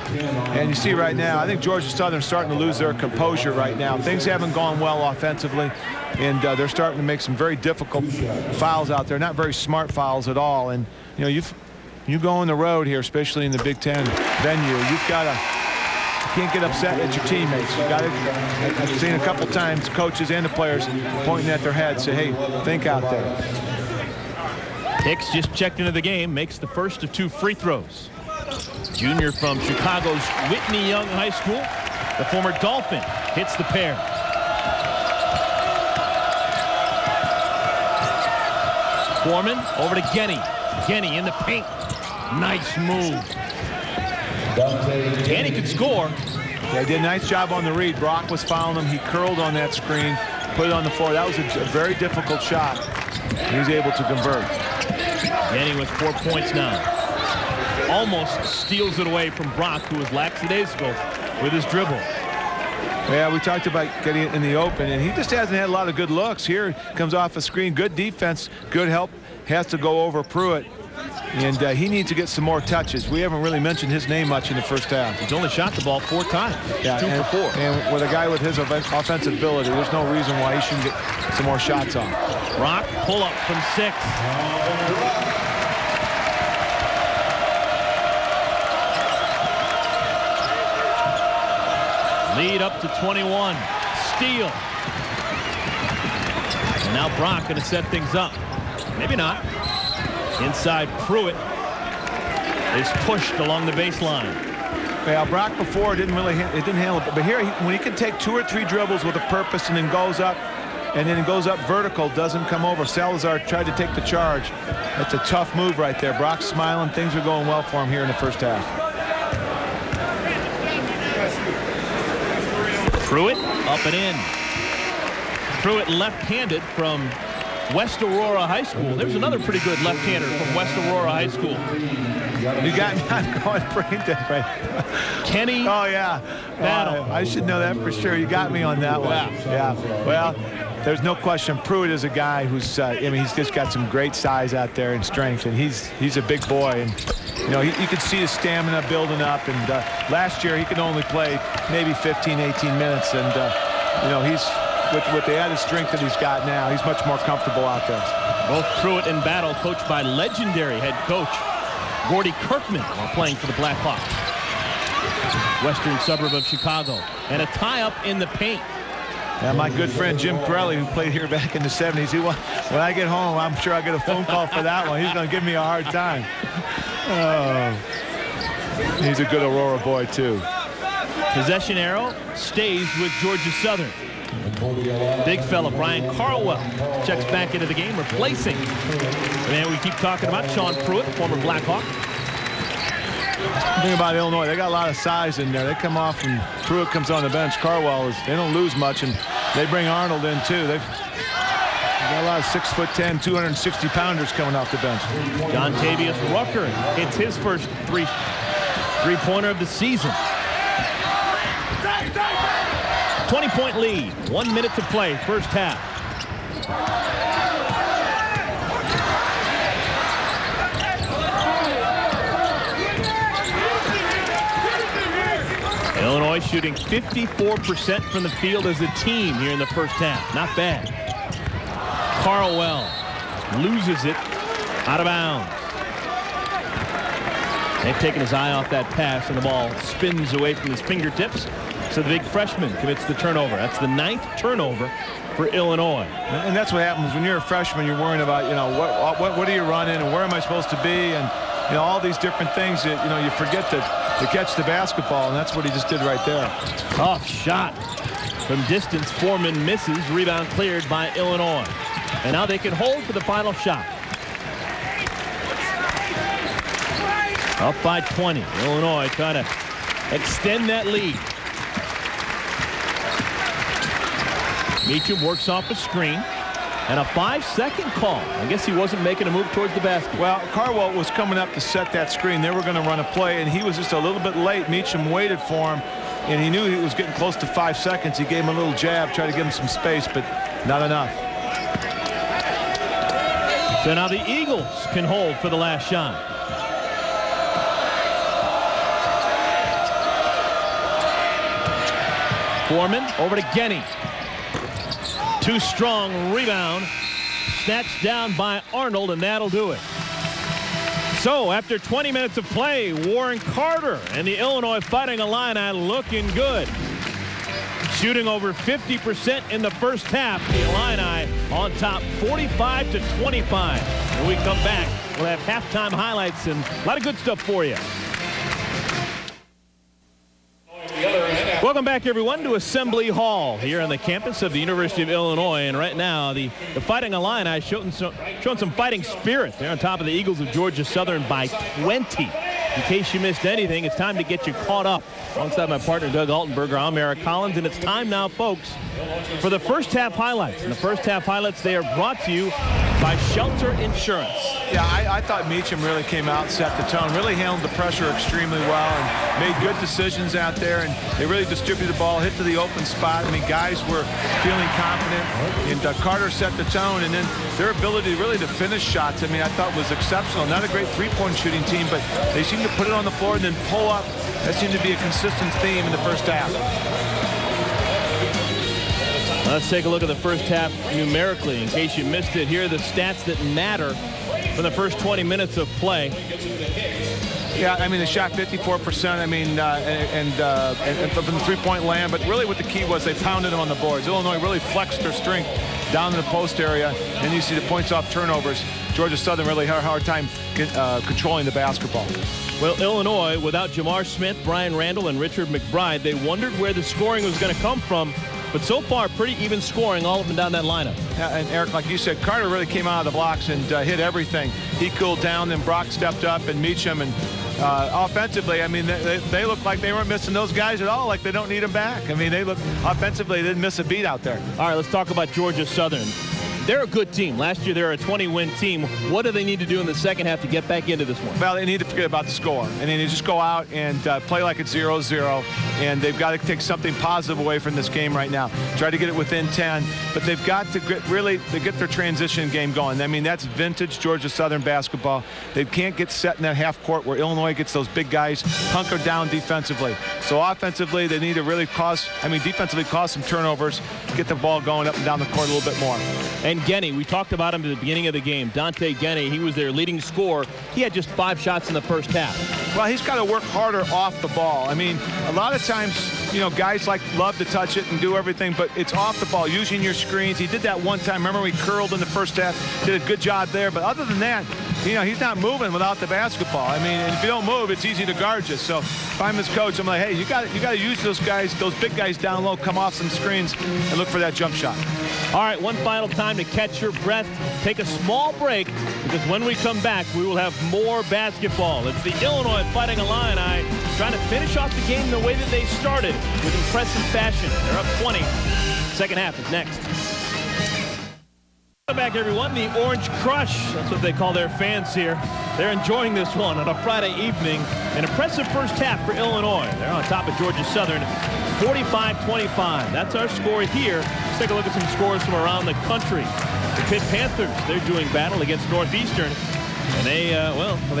And you see right now, I think Georgia Southern's starting to lose their composure right now. Things haven't gone well offensively, and they're starting to make some very difficult fouls out there. Not very smart fouls at all. And you go on the road here, especially in the Big Ten venue, you can't get upset at your teammates. You got to. I've seen a couple times coaches and the players pointing at their heads, say, "Hey, think out there." Hicks just checked into the game, makes the first of two free throws. Junior from Chicago's Whitney Young High School, the former Dolphin, hits the pair. Foreman over to Genny. Genny in the paint. Nice move. Genny could score. Yeah, he did a nice job on the read. Brock was fouling him. He curled on that screen, put it on the floor. That was a very difficult shot. He was able to convert. Genny with 4 points now. Almost steals it away from Brock, who was lackadaisical with his dribble. Yeah, we talked about getting it in the open, and he just hasn't had a lot of good looks. Here comes off a screen, good defense, good help, has to go over Pruitt, and he needs to get some more touches. We haven't really mentioned his name much in the first half. He's only shot the ball 4 times. Yeah, 2 for 4. And with a guy with his offensive ability, there's no reason why he shouldn't get some more shots on. Brock, pull up from 6. Lead up to 21. Steal. And now Brock going to set things up. Maybe not. Inside, Pruitt is pushed along the baseline. Yeah, Brock before didn't handle it, but here when he can take 2 or 3 dribbles with a purpose and then goes up vertical, doesn't come over. Salazar tried to take the charge. That's a tough move right there. Brock's smiling. Things are going well for him here in the first half. Pruitt up and in. Pruitt left-handed from West Aurora High School. There's another pretty good left-hander from West Aurora High School. You got me on going brain dead right. Kenny. Oh yeah. Battle. I should know that for sure. You got me on that one. Yeah. Well, there's no question. Pruitt is a guy who's. I mean, he's just got some great size out there and strength, and he's a big boy. And you know, you could see his stamina building up. And last year he could only play maybe 15, 18 minutes, and you know, he's. With the added strength that he's got now, he's much more comfortable out there. Both Pruitt and Battle coached by legendary head coach Gordy Kirkman while playing for the Blackhawks. Western suburb of Chicago. And a tie-up in the paint. Yeah, my good friend Jim Corelli, who played here back in the 70s, when I get home, I'm sure I'll get a phone call for that one. He's going to give me a hard time. Oh, he's a good Aurora boy, too. Possession arrow stays with Georgia Southern. Big fella Brian Carlwell checks back into the game, replacing the man we keep talking about, Sean Pruitt, former Blackhawk. The thing about Illinois, they got a lot of size in there. They come off and Pruitt comes on the bench. They don't lose much, and they bring Arnold in too. They've got a lot of 6'10", 260-pounders coming off the bench. John Tavius Rucker hits his first three-pointer of the season. 20-point lead, 1 minute to play, first half. Illinois shooting 54% from the field as a team here in the first half. Not bad. Carlwell loses it out of bounds. They've taken his eye off that pass, and the ball spins away from his fingertips. So the big freshman commits the turnover. That's the 9th turnover for Illinois. And that's what happens when you're a freshman. You're worrying about, you know, what are you running and where am I supposed to be, and you know, all these different things that, you know, you forget to catch the basketball, and that's what he just did right there. Tough shot from distance. Foreman misses. Rebound cleared by Illinois. And now they can hold for the final shot. Up by 20. Illinois trying to extend that lead. Meacham works off a screen, and a 5-second call. I guess he wasn't making a move towards the basket. Well, Carwell was coming up to set that screen. They were going to run a play, and he was just a little bit late. Meacham waited for him, and he knew he was getting close to 5 seconds. He gave him a little jab, tried to give him some space, but not enough. So now the Eagles can hold for the last shot. Foreman over to Genny. Too strong, rebound. Snatched down by Arnold, and that'll do it. So after 20 minutes of play, Warren Carter and the Illinois Fighting Illini looking good. Shooting over 50% in the first half. The Illini on top 45-25. When we come back, we'll have halftime highlights and a lot of good stuff for you. Welcome back, everyone, to Assembly Hall here on the campus of the University of Illinois. And right now, the Fighting Illini showing some fighting spirit. They're on top of the Eagles of Georgia Southern by 20. In case you missed anything, it's time to get you caught up. Alongside my partner, Doug Altenberger, I'm Eric Collins, and it's time now, folks, for the first half highlights. And the first half highlights, they are brought to you by Shelter Insurance. Yeah, I thought Meacham really came out and set the tone, really handled the pressure extremely well and made good decisions out there, and they really distributed the ball, hit to the open spot. I mean, guys were feeling confident, and Carter set the tone, and then their ability really to finish shots, I mean, I thought was exceptional. Not a great three-point shooting team, but they seemed to put it on the floor and then pull up. That seemed to be a consistent theme in the first half. Let's take a look at the first half numerically. In case you missed it, here are the stats that matter for the first 20 minutes of play. Yeah, I mean, they shot 54%, I mean, and from the three-point land, but really what the key was, they pounded them on the boards. Illinois really flexed their strength down in the post area, and you see the points off turnovers. Georgia Southern really had a hard time controlling the basketball. Well, Illinois, without Jamar Smith, Brian Randall, and Richard McBride, they wondered where the scoring was going to come from. But so far, pretty even scoring all up and down that lineup. Yeah, and Eric, like you said, Carter really came out of the blocks and hit everything. He cooled down, then Brock stepped up, and Meacham, and offensively, I mean, they look like they weren't missing those guys at all, like they don't need them back. I mean, they look offensively, they didn't miss a beat out there. All right, let's talk about Georgia Southern. They're a good team. Last year, they were a 20-win team. What do they need to do in the second half to get back into this one? Well, they need to forget about the score. And they need to just go out and play like it's 0-0. And they've got to take something positive away from this game right now. Try to get it within 10. But they've got to get their transition game going. I mean, that's vintage Georgia Southern basketball. They can't get set in that half court where Illinois gets those big guys hunkered down defensively. So offensively, they need to really defensively cause some turnovers, get the ball going up and down the court a little bit more. And Genny, we talked about him at the beginning of the game. Dante Genny, he was their leading scorer. He had just 5 shots in the first half. Well, he's got to work harder off the ball. I mean, a lot of times, you know, guys love to touch it and do everything, but it's off the ball, using your screens. He did that one time. Remember, he curled in the first half, did a good job there. But other than that, you know, he's not moving without the basketball. I mean, if you don't move, it's easy to guard you. So if I'm his coach, I'm like, hey, you got to use those guys, those big guys down low, come off some screens and look for that jump shot. All right, one final time to catch your breath. Take a small break, because when we come back, we will have more basketball. It's the Illinois Fighting Illini trying to finish off the game the way that they started, with impressive fashion. They're up 20. Second half is next. Welcome back, everyone. The Orange Crush, that's what they call their fans here. They're enjoying this one on a Friday evening. An impressive first half for Illinois. They're on top of Georgia Southern, 45-25. That's our score here. Let's take a look at some scores from around the country. The Pitt Panthers, they're doing battle against Northeastern. And they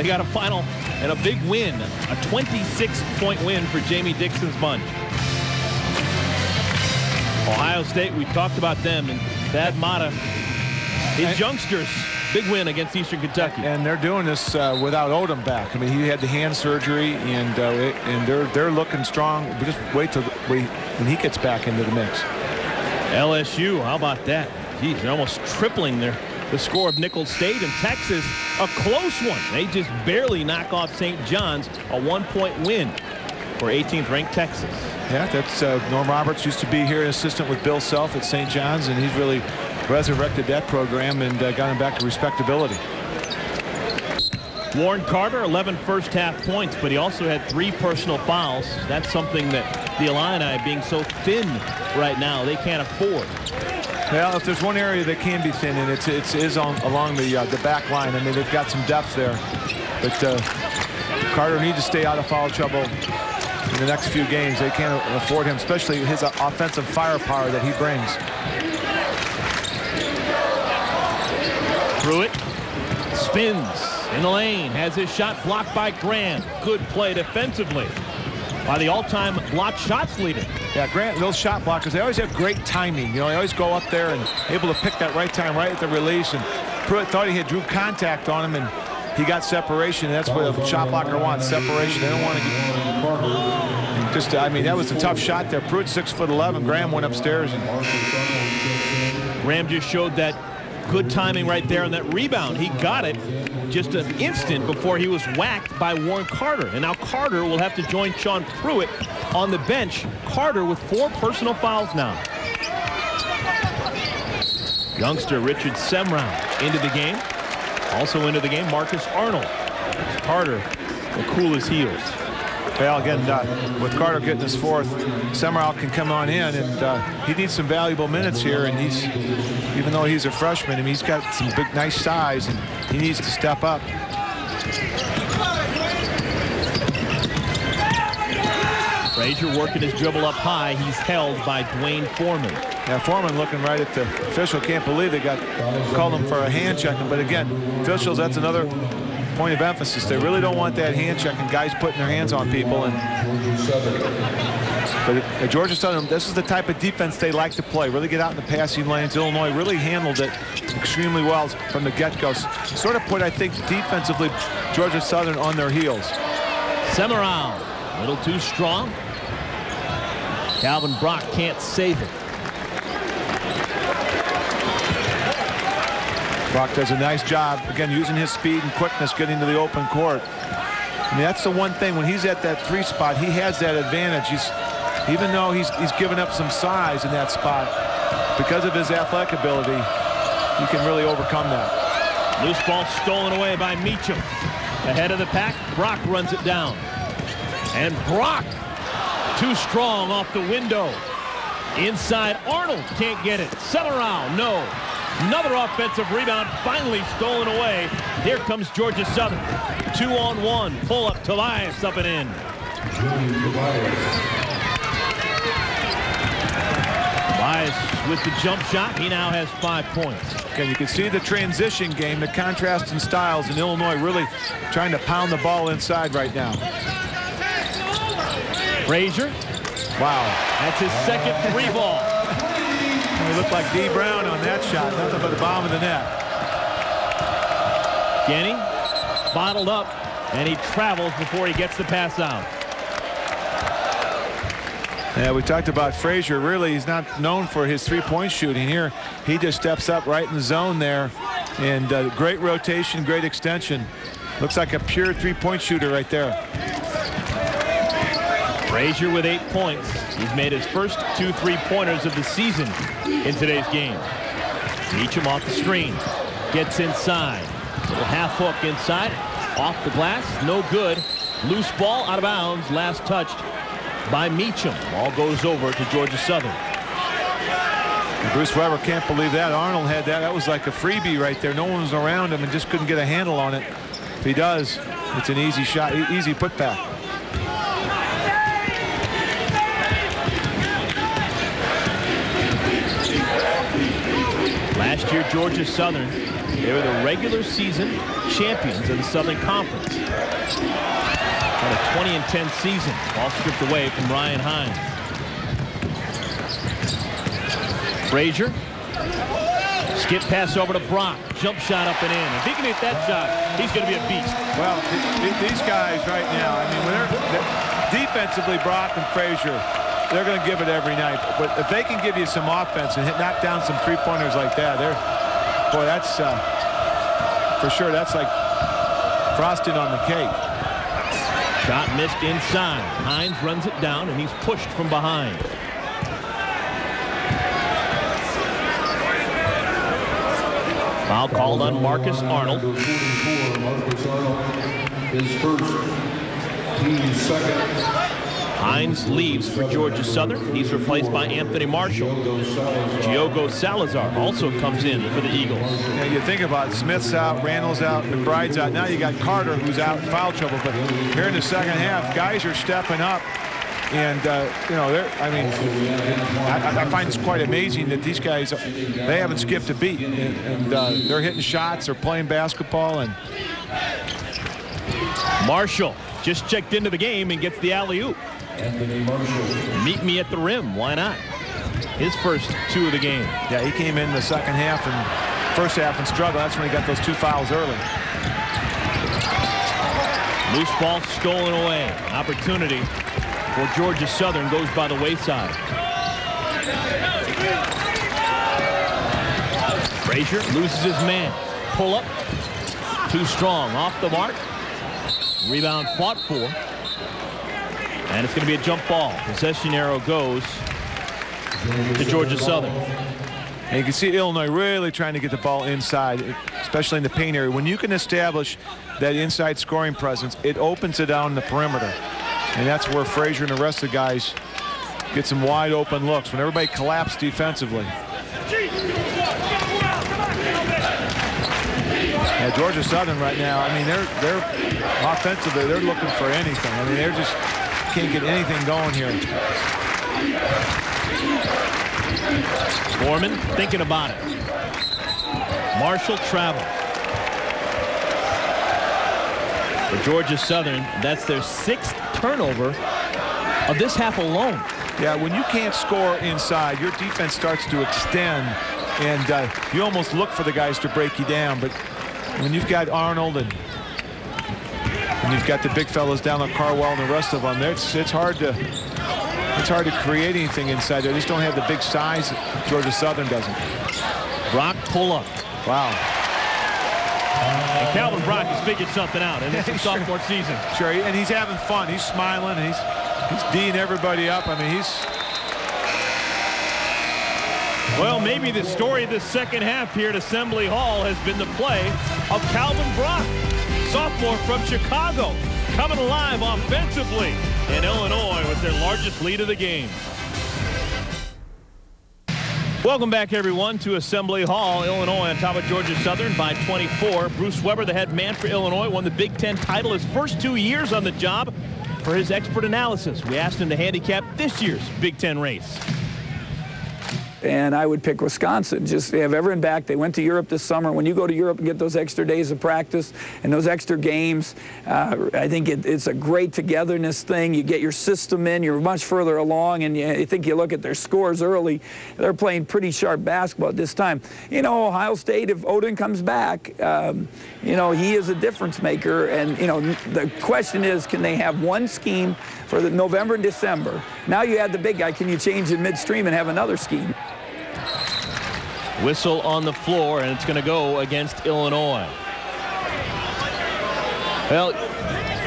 got a final and a big win. A 26-point win for Jamie Dixon's bunch. Ohio State, we talked about them, and Thad Matta, his youngsters, big win against Eastern Kentucky. And they're doing this without Odom back. I mean, he had the hand surgery, and they're looking strong. We just wait till when he gets back into the mix. LSU, how about that? Geez, they're almost tripling the score of Nicholls State. And Texas, a close one. They just barely knock off St. John's, a 1-point win for 18th ranked Texas. Yeah, that's Norm Roberts used to be here, assistant with Bill Self at St. John's, and he's really resurrected that program and got him back to respectability. Warren Carter, 11 first half points, but he also had 3 personal fouls. That's something that the Illini, being so thin right now, they can't afford. Well, if there's one area that can be thin, and it is along the back line. I mean, they've got some depth there, but Carter needs to stay out of foul trouble in the next few games. They can't afford him, especially his offensive firepower that he brings. Pruitt spins in the lane, has his shot blocked by Graham. Good play defensively by the all-time blocked shots leader. Yeah, Grant, those shot blockers, they always have great timing. You know, they always go up there and able to pick that right time, right at the release. And Pruitt thought he had drew contact on him, and he got separation. And that's what a shot blocker wants, separation. They don't want to get just. I mean, that was a tough shot there. Pruitt 6'11". Graham went upstairs. And Graham just showed that good timing right there on that rebound. He got it just an instant before he was whacked by Warren Carter. And now Carter will have to join Sean Pruitt on the bench. Carter with 4 personal fouls now. Youngster Richard Semrau into the game. Also into the game, Marcus Arnold. Carter will cool his heels. Well, again, with Carter getting his fourth, Summerall can come on in, and he needs some valuable minutes here. And even though he's a freshman, I mean, he's got some big, nice size, and he needs to step up. Frazier working his dribble up high. He's held by Dwayne Foreman. Yeah, Foreman looking right at the official. Can't believe they called him for a hand checking. But again, officials, that's another point of emphasis. They really don't want that hand checking, guys putting their hands on people. But at Georgia Southern, this is the type of defense they like to play. Really get out in the passing lanes. Illinois really handled it extremely well from the get-go. Sort of put, I think, defensively Georgia Southern on their heels. Summerall, a little too strong. Calvin Brock can't save it. Brock does a nice job, again, using his speed and quickness, getting to the open court. I mean, that's the one thing. When he's at that 3 spot, he has that advantage. Even though he's given up some size in that spot, because of his athletic ability, he can really overcome that. Loose ball stolen away by Meacham. Ahead of the pack, Brock runs it down. And Brock, too strong off the window. Inside, Arnold can't get it. Summerall, no. Another offensive rebound finally stolen away. Here comes Georgia Southern. 2-on-1. Pull up, Tobias up and in. Tobias with the jump shot. He now has 5 points. Again, you can see the transition game, the contrast in styles, in Illinois really trying to pound the ball inside right now. Frazier. Wow. That's his second 3 ball. He looked like D. Brown on that shot. Nothing but the bottom of the net. Genny bottled up, and he travels before he gets the pass out. Yeah, we talked about Frazier. Really, he's not known for his three-point shooting here. He just steps up right in the zone there. And great rotation, great extension. Looks like a pure three-point shooter right there. Frazier with 8 points. He's made his first 2 3-pointers of the season in today's game. Meacham off the screen. Gets inside. Little half hook inside. Off the glass. No good. Loose ball out of bounds. Last touched by Meacham. Ball goes over to Georgia Southern. And Bruce Weber can't believe that. Arnold had that. That was like a freebie right there. No one was around him and just couldn't get a handle on it. If he does, it's an easy shot, easy putback. Last year, Georgia Southern, they were the regular season champions of the Southern Conference. Had a 20-10 season, all stripped away from Ryan Hines. Frazier, skip pass over to Brock, jump shot up and in. If he can hit that shot, he's going to be a beast. Well, these guys right now, I mean, when they're defensively, Brock and Frazier, they're going to give it every night. But if they can give you some offense and knock down some three-pointers like that, boy, that's for sure. That's like frosting on the cake. Shot missed inside. Hines runs it down, and he's pushed from behind. Foul called on Marcus Arnold. His first, team's second. Hines leaves for Georgia Southern. He's replaced by Anthony Marshall. Diogo Salazar also comes in for the Eagles. Yeah, you think about it, Smith's out, Randall's out, McBride's out. Now you got Carter, who's out in foul trouble. But here in the second half, guys are stepping up. And, you know, I find it's quite amazing that these guys, they haven't skipped a beat. And they're hitting shots, they're playing basketball. And Marshall just checked into the game and gets the alley-oop. Meet me at the rim. Why not? His first 2 of the game. Yeah, he came in the second half and first half and struggled. That's when he got those 2 fouls early. Loose ball stolen away. Opportunity for Georgia Southern goes by the wayside. Frazier loses his man. Pull up. Too strong. Off the mark. Rebound fought for. And it's going to be a jump ball. Possession arrow goes to Georgia Southern. And you can see Illinois really trying to get the ball inside, especially in the paint area. When you can establish that inside scoring presence, it opens it down the perimeter. And that's where Frazier and the rest of the guys get some wide open looks when everybody collapsed defensively. Yeah, Georgia Southern right now, I mean, they're offensively, they're looking for anything. I mean, they're just can't get anything going here. Foreman thinking about it. Marshall travel. For Georgia Southern, that's their 6th turnover of this half alone. Yeah, when you can't score inside, your defense starts to extend, and you almost look for the guys to break you down. But when you've got Arnold and you've got the big fellas down on Carwell and the rest of them, it's hard to create anything inside there. They just don't have the big size that Georgia Southern doesn't. Brock pull up. Wow. And Calvin Brock has figured something out in his sophomore season. Sure, and he's having fun. He's smiling. And he's D'ing everybody up. I mean, Well, maybe the story of the second half here at Assembly Hall has been the play of Calvin Brock, sophomore from Chicago, coming alive offensively. And Illinois with their largest lead of the game. Welcome back, everyone, to Assembly Hall. Illinois on top of Georgia Southern by 24. Bruce Weber, the head man for Illinois, won the Big Ten title his first 2 years on the job. For his expert analysis, we asked him to handicap this year's Big Ten race. And I would pick Wisconsin. Just they have everyone back. They went to Europe this summer. When you go to Europe and get those extra days of practice and those extra games, I think it's a great togetherness thing. You get your system in. You're much further along, and I think you look at their scores early. They're playing pretty sharp basketball at this time. You know, Ohio State, if Odin comes back, you know, he is a difference maker. And, you know, the question is, can they have one scheme for the November and December? Now you add the big guy. Can you change it midstream and have another scheme? Whistle on the floor, and it's going to go against Illinois. Well,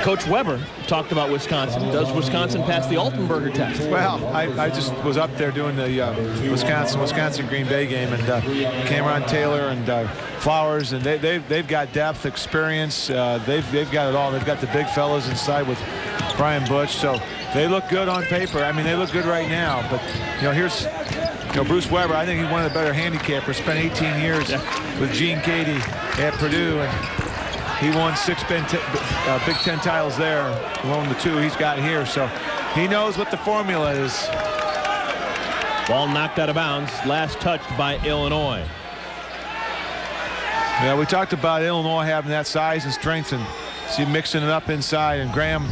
Coach Weber talked about Wisconsin. Does Wisconsin pass the Altenberger test? well, I just was up there doing the Wisconsin-Green Bay game, and Cameron Taylor and Flowers, and they've got depth, experience. They've got it all. They've got the big fellas inside with Brian Butch, so they look good on paper. I mean, they look good right now. But you know, here's Bruce Weber. I think he's one of the better handicappers. Spent 18 years with Gene Cady at Purdue, and he won 6 Big Ten titles there, along the 2 he's got here. So he knows what the formula is. Ball knocked out of bounds. Last touched by Illinois. Yeah, we talked about Illinois having that size and strength, and see mixing it up inside, and Graham.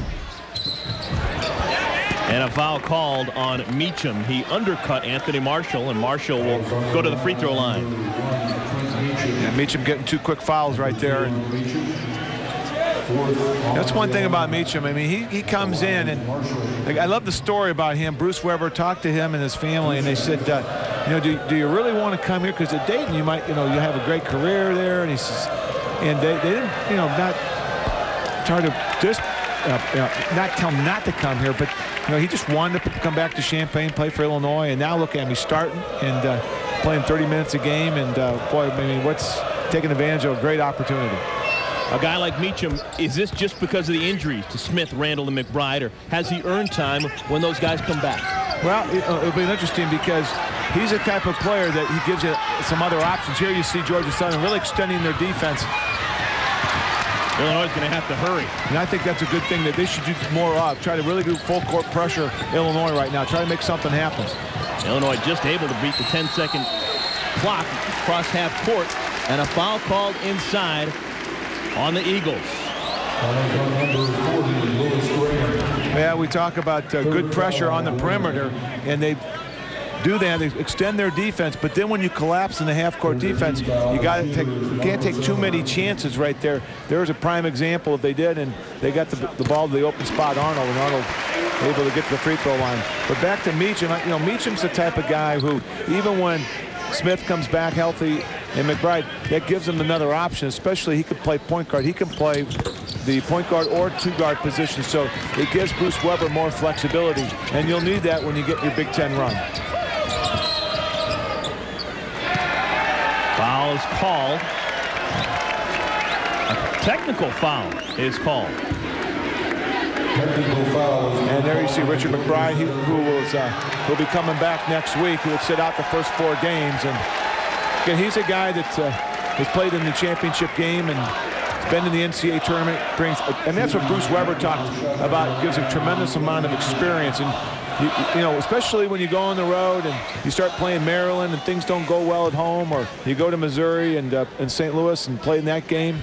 And a foul called on Meacham. He undercut Anthony Marshall, and Marshall will go to the free throw line. Yeah, Meacham getting 2 quick fouls right there. And that's one thing about Meacham. I mean, he comes in, and I love the story about him. Bruce Weber talked to him and his family, and they said, you know, do you really want to come here? Because at Dayton, you might, you know, you have a great career there. And he says, and they didn't, you know, not try to just not tell him not to come here, but you know, he just wanted to come back to Champaign, play for Illinois, and now look at him. He's starting and playing 30 minutes a game, and boy, I mean, what's taking advantage of a great opportunity. A guy like Meacham, is this just because of the injuries to Smith, Randall, and McBride, or has he earned time when those guys come back? Well, it'll be interesting because he's a type of player that he gives you some other options. Here you see Georgia Southern really extending their defense. Illinois is going to have to hurry. And I think that's a good thing that they should do more of. Try to really do full court pressure Illinois right now. Try to make something happen. Illinois just able to beat the 10-second clock across half court, and a foul called inside on the Eagles. Yeah, we talk about good pressure on the perimeter, and they do that. They extend their defense, but then when you collapse in the half-court defense, you can't take too many chances right there. There's a prime example if they did, and they got the ball to the open spot, Arnold, and Arnold able to get to the free throw line. But back to Meacham, you know, Meacham's the type of guy who, even when Smith comes back healthy and McBride, that gives him another option, especially he could play point guard. He can play the point guard or 2-guard position, so it gives Bruce Weber more flexibility, and you'll need that when you get your Big Ten run. Foul is called. A technical foul is called. Technical foul. And there you see Richard McBride, who'll be coming back next week, who would sit out the first 4 games. And again, he's a guy that has played in the championship game and been in the NCAA tournament. And that's what Bruce Weber talked about. Gives a tremendous amount of experience. And you know, especially when you go on the road and you start playing Maryland and things don't go well at home, or you go to Missouri and St. Louis and play in that game.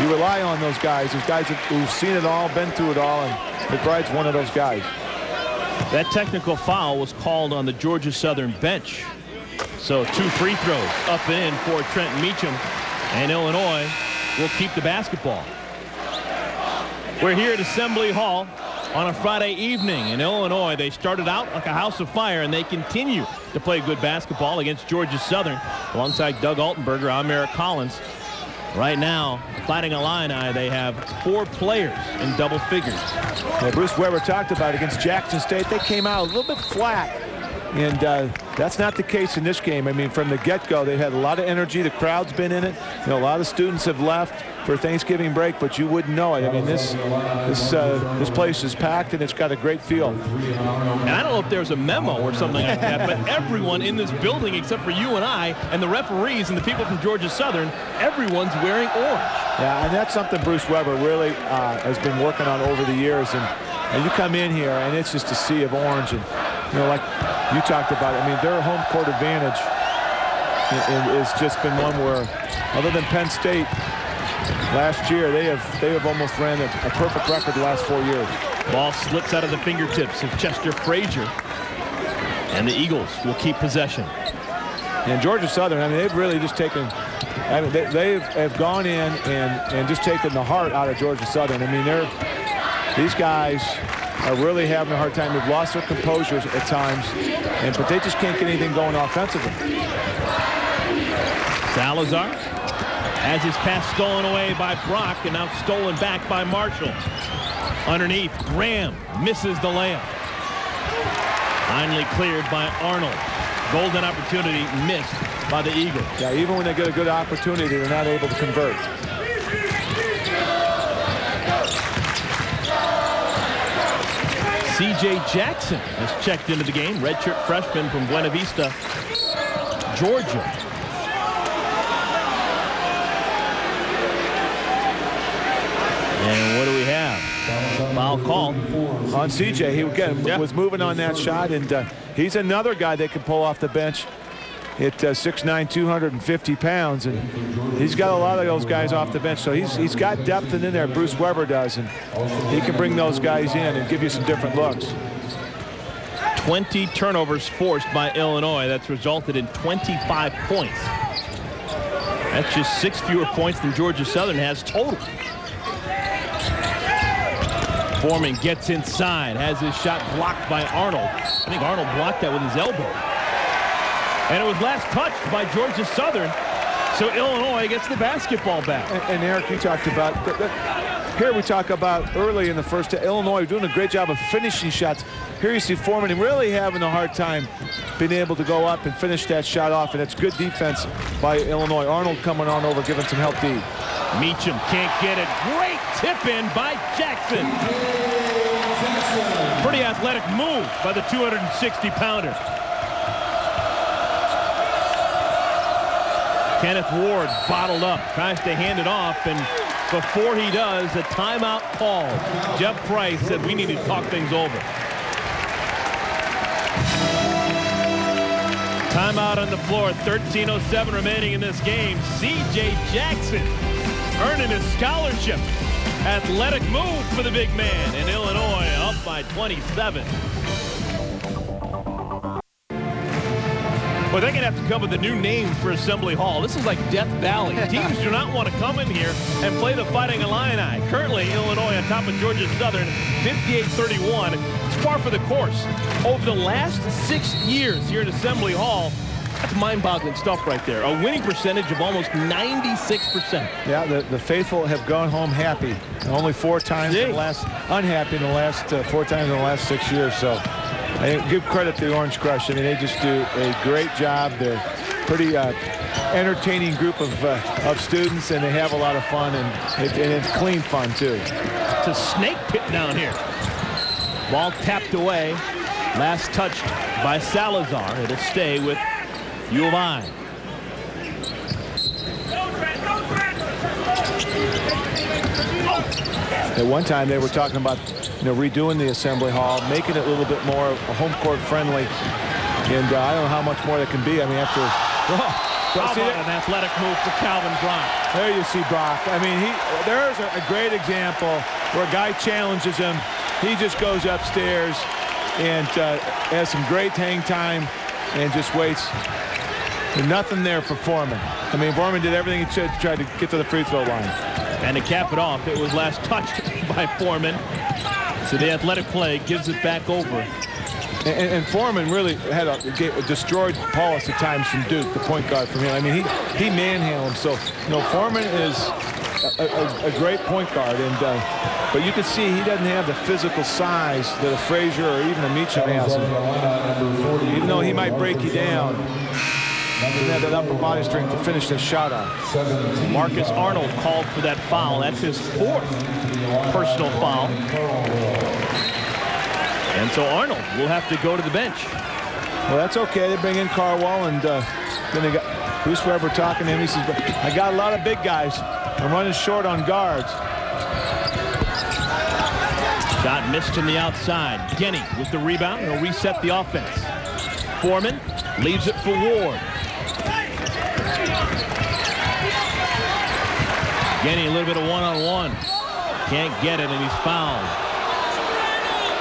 You rely on those guys who've seen it all, been through it all, and McBride's one of those guys. That technical foul was called on the Georgia Southern bench. So 2 free throws up and in for Trent Meacham, and Illinois will keep the basketball. We're here at Assembly Hall on a Friday evening in Illinois. They started out like a house of fire, and they continue to play good basketball against Georgia Southern alongside Doug Altenberger, Amir Collins. Right now, Fighting Illini, they have 4 players in double figures. Well, Bruce Weber talked about it against Jackson State. They came out a little bit flat, and that's not the case in this game. I mean, from the get-go, they had a lot of energy. The crowd's been in it. You know, a lot of students have left for Thanksgiving break, but you wouldn't know it. I mean, this place is packed, and it's got a great feel. And I don't know if there's a memo or something like that, but everyone in this building, except for you and I, and the referees and the people from Georgia Southern, everyone's wearing orange. Yeah, and that's something Bruce Weber really has been working on over the years. And you come in here, and it's just a sea of orange. And, you know, like you talked about, I mean, their home court advantage has just been one where, other than Penn State, last year, they have almost ran a perfect record the last 4 years. Ball slips out of the fingertips of Chester Frazier, and the Eagles will keep possession. And Georgia Southern, I mean, they've really just taken, I mean, they have gone in and just taken the heart out of Georgia Southern. I mean, these guys are really having a hard time. They've lost their composure at times, but they just can't get anything going offensively. Salazar has his pass stolen away by Brock, and now stolen back by Marshall. Underneath, Graham misses the layup. Finally cleared by Arnold. Golden opportunity missed by the Eagles. Yeah, even when they get a good opportunity, they're not able to convert. C.J. Jackson has checked into the game. Redshirt freshman from Buena Vista, Georgia. And what do we have? Foul call on CJ. He again was moving on that shot, and he's another guy that can pull off the bench at 6'9", 250 pounds, and he's got a lot of those guys off the bench. So he's got depth in there. Bruce Weber does, and he can bring those guys in and give you some different looks. 20 turnovers forced by Illinois. That's resulted in 25 points. That's just 6 fewer points than Georgia Southern has total. Foreman gets inside, has his shot blocked by Arnold. I think Arnold blocked that with his elbow. And it was last touched by Georgia Southern, so Illinois gets the basketball back. And Eric, you talked about, here we talk about early in the first, Illinois doing a great job of finishing shots. Here you see Foreman really having a hard time being able to go up and finish that shot off, and it's good defense by Illinois. Arnold coming on over, giving some help deep. Meacham can't get it. Great tip in by Jackson. Pretty athletic move by the 260-pounder. Kenneth Ward bottled up, tries to hand it off, and before he does, a timeout called. Jeff Price said we need to talk things over. Timeout on the floor, 13:07 remaining in this game. C.J. Jackson earning his scholarship. Athletic move for the big man, and Illinois up by 27. Well, they're going to have to come with a new name for Assembly Hall. This is like Death Valley. Teams do not want to come in here and play the Fighting Illini. Currently, Illinois on top of Georgia Southern, 58-31. It's par for the course. Over the last 6 years here at Assembly Hall, that's mind-boggling stuff right there. A winning percentage of almost 96%. Yeah, the faithful have gone home happy. Only 4 times in the last, unhappy in the last 4 times in the last 6 years. So I give credit to the Orange Crush. I mean, they just do a great job. They're pretty entertaining group of students, and they have a lot of fun, and it's clean fun too. to snake pit down here. Ball tapped away. Last touched by Salazar. It'll stay with U of I. At one time they were talking about redoing the assembly hall, making it a little bit more home court friendly, and I don't know how much more that can be. I mean, after How about an athletic move for Calvin Brock? There you see Brock. I mean, there's a great example where a guy challenges him. He just goes upstairs and has some great hang time and just waits. There's nothing there for Foreman. I mean, Foreman did everything he should to try to get to the free throw line. And to cap it off, it was last touched by Foreman. So the athletic play gives it back over. And Foreman really had destroyed Paulus at times from Duke, the point guard from him. I mean, he manhandled him. So, Foreman is a great point guard. And but you can see he doesn't have the physical size that a Frazier or even a Meacham has. Even though he might break you down, he doesn't have that upper body strength to finish the shot on. Marcus Arnold called for that foul. That's his 4th personal foul. And so Arnold will have to go to the bench. Well, that's okay. They bring in Carwell, and then they got Bruce Weber talking to him. He says, I got a lot of big guys. I'm running short on guards. Shot missed from the outside. Genny with the rebound. He'll reset the offense. Foreman leaves it for Ward. Genny a little bit of one-on-one. Can't get it, and he's fouled.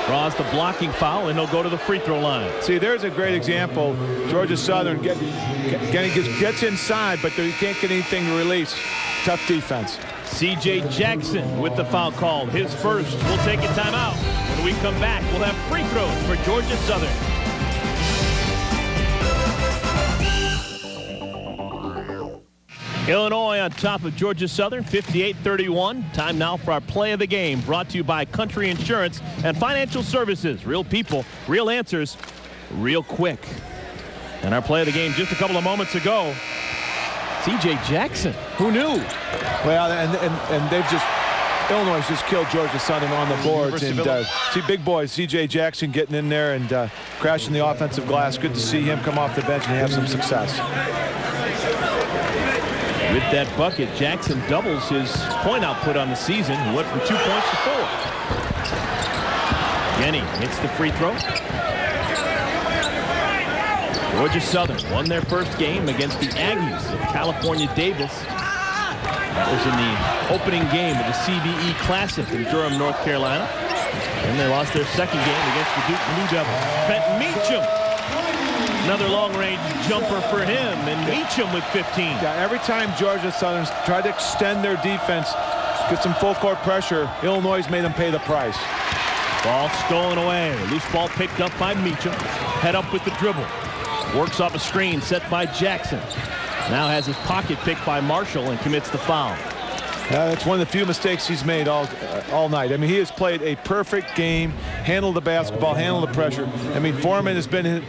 Draws the blocking foul, and he'll go to the free throw line. See, there's a great example. Georgia Southern gets inside, but he can't get anything to release. Tough defense. C.J. Jackson with the foul called. His first. We'll take a timeout. When we come back, we'll have free throws for Georgia Southern. Illinois on top of Georgia Southern, 58-31. Time now for our play of the game, brought to you by Country Insurance and Financial Services. Real people, real answers, real quick. And our play of the game just a couple of moments ago, C.J. Jackson. Who knew? Well, and they've just, Illinois has just killed Georgia Southern on the boards. And see big boys, C.J. Jackson getting in there and crashing the offensive glass. Good to see him come off the bench and have some success. With that bucket, Jackson doubles his point output on the season. He went from 2 points to 4. Genny hits the free throw. Georgia Southern won their first game against the Aggies of California Davis. That was in the opening game of the CBE Classic in Durham, North Carolina. And they lost their second game against the Duke Blue Devils. Trent Meacham. Another long-range jumper for him, and Meacham with 15. Yeah, every time Georgia Southern's tried to extend their defense, get some full-court pressure, Illinois made them pay the price. Ball stolen away. Loose ball picked up by Meacham. Head up with the dribble. Works off a screen set by Jackson. Now has his pocket picked by Marshall and commits the foul. That's one of the few mistakes he's made all night. I mean, he has played a perfect game, handled the basketball, handled the pressure. I mean, Foreman has been...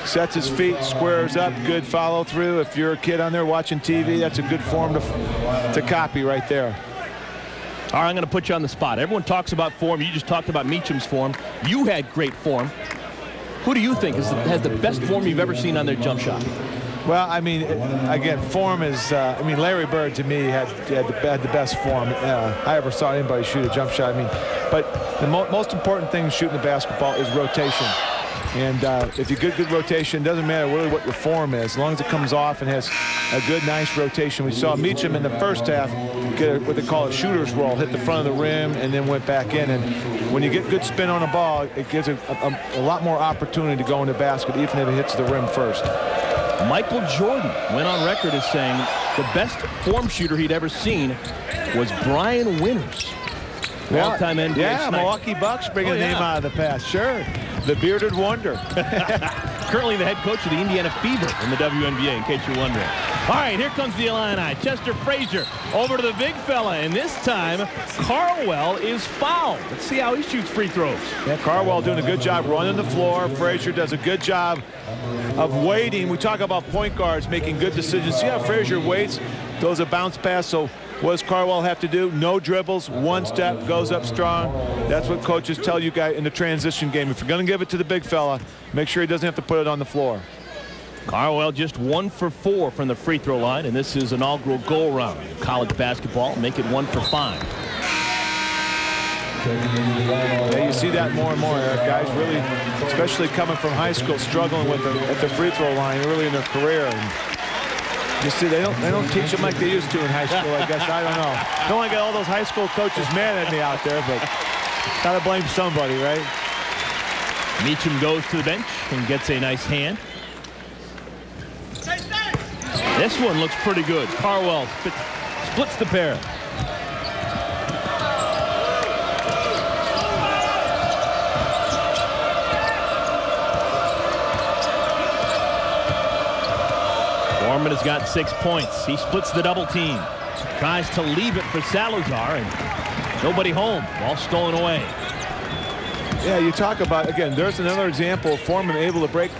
Sets his feet, squares up, good follow through. If you're a kid on there watching TV, that's a good form to copy right there. All right, I'm going to put you on the spot. Everyone talks about form. You just talked about Meacham's form. You had great form. Who do you think has the best form you've ever seen on their jump shot? Well, I mean, again, form is, I mean, Larry Bird to me had the best form I ever saw anybody shoot a jump shot. I mean, but the most important thing shooting the basketball is rotation. And if you get good rotation, it doesn't matter really what your form is, as long as it comes off and has a good, nice rotation. We saw Meacham in the first half get what they call a shooter's roll, hit the front of the rim, and then went back in. And when you get good spin on a ball, it gives a lot more opportunity to go in the basket, even if it hits the rim first. Michael Jordan went on record as saying the best form shooter he'd ever seen was Brian Winters. All-time NBA Yeah, sniper. Milwaukee Bucks bringing a name out of the past. Sure. The bearded wonder. Currently the head coach of the Indiana Fever in the WNBA, in case you're wondering. All right, here comes the Illini. Chester Frazier over to the big fella, and this time Carwell is fouled. Let's see how he shoots free throws. Yeah, Carwell doing a good job running the floor. Frazier does a good job of waiting. We talk about point guards making good decisions. See how Frazier waits, throws a bounce pass, so What does Carwell have to do? No dribbles, one step, goes up strong. That's what coaches tell you guys in the transition game. If you're going to give it to the big fella, make sure he doesn't have to put it on the floor. Carwell just 1 for 4 from the free throw line, and this is inaugural goal round. College basketball, make it 1 for 5. Yeah, you see that more and more, Eric. Guys really, especially coming from high school, struggling with at the free throw line early in their career. And you see, they don't teach them like they used to in high school, I guess. I don't know. Don't want to get all those high school coaches mad at me out there, but gotta blame somebody, right? Meacham goes to the bench and gets a nice hand. This one looks pretty good. Carwell splits the pair. Foreman has got 6 points. He splits the double team. Tries to leave it for Salazar, and nobody home. Ball stolen away. Yeah, you talk about, again, there's another example of Foreman able to break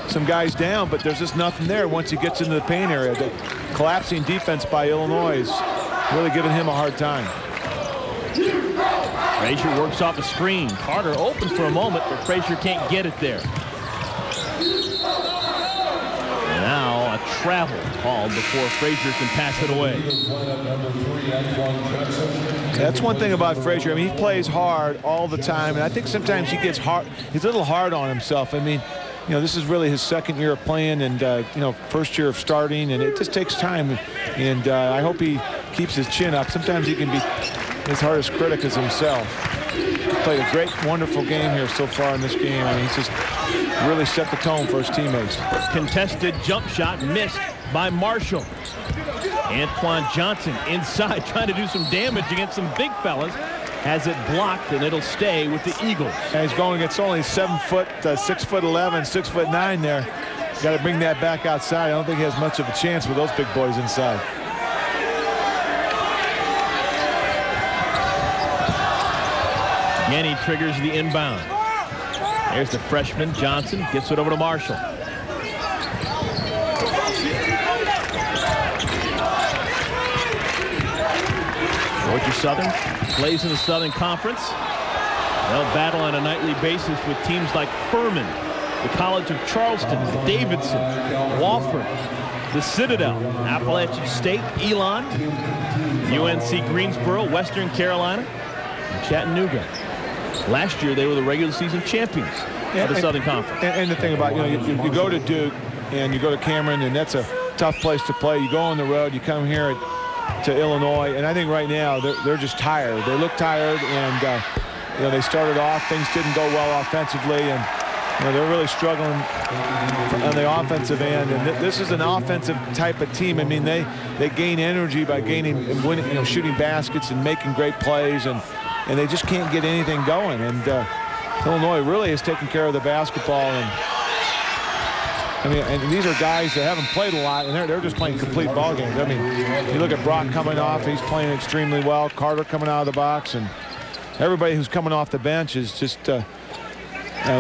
some guys down, but there's just nothing there once he gets into the paint area. The collapsing defense by Illinois is really giving him a hard time. Frazier works off a screen. Carter open for a moment, but Frazier can't get it there. Now a travel called before Frazier can pass it away. That's one thing about Frazier. I mean, he plays hard all the time, and I think sometimes he gets hard. He's a little hard on himself. I mean, you know, this is really his second year of playing and, you know, first year of starting, and it just takes time. And I hope he keeps his chin up. Sometimes he can be his hardest critic as himself. He's played a great, wonderful game here so far in this game. I mean, he's just really set the tone for his teammates. Contested jump shot missed by Marshall. Antoine Johnson inside trying to do some damage against some big fellas. Has it blocked, and it'll stay with the Eagles. And he's going against only 7 foot, 6'11", 6'9" there. Got to bring that back outside. I don't think he has much of a chance with those big boys inside. Again, he triggers the inbound. There's the freshman, Johnson, gets it over to Marshall. Georgia Southern plays in the Southern Conference. They'll battle on a nightly basis with teams like Furman, the College of Charleston, Davidson, Wofford, the Citadel, Appalachian State, Elon, UNC Greensboro, Western Carolina, and Chattanooga. Last year, they were the regular season champions of the Southern Conference. And the thing about, you know, you go to Duke and you go to Cameron, and that's a tough place to play. You go on the road, you come here to Illinois, and I think right now they're just tired. They look tired, and you know, they started off, things didn't go well offensively, and you know, they're really struggling on the offensive end. And this is an offensive type of team. I mean, they gain energy by gaining and winning, you know, shooting baskets and making great plays, and they just can't get anything going. And Illinois really is taking care of the basketball. And I mean, and these are guys that haven't played a lot, and they're just playing complete ball games. I mean, you look at Brock coming off; he's playing extremely well. Carter coming out of the box, and everybody who's coming off the bench is just it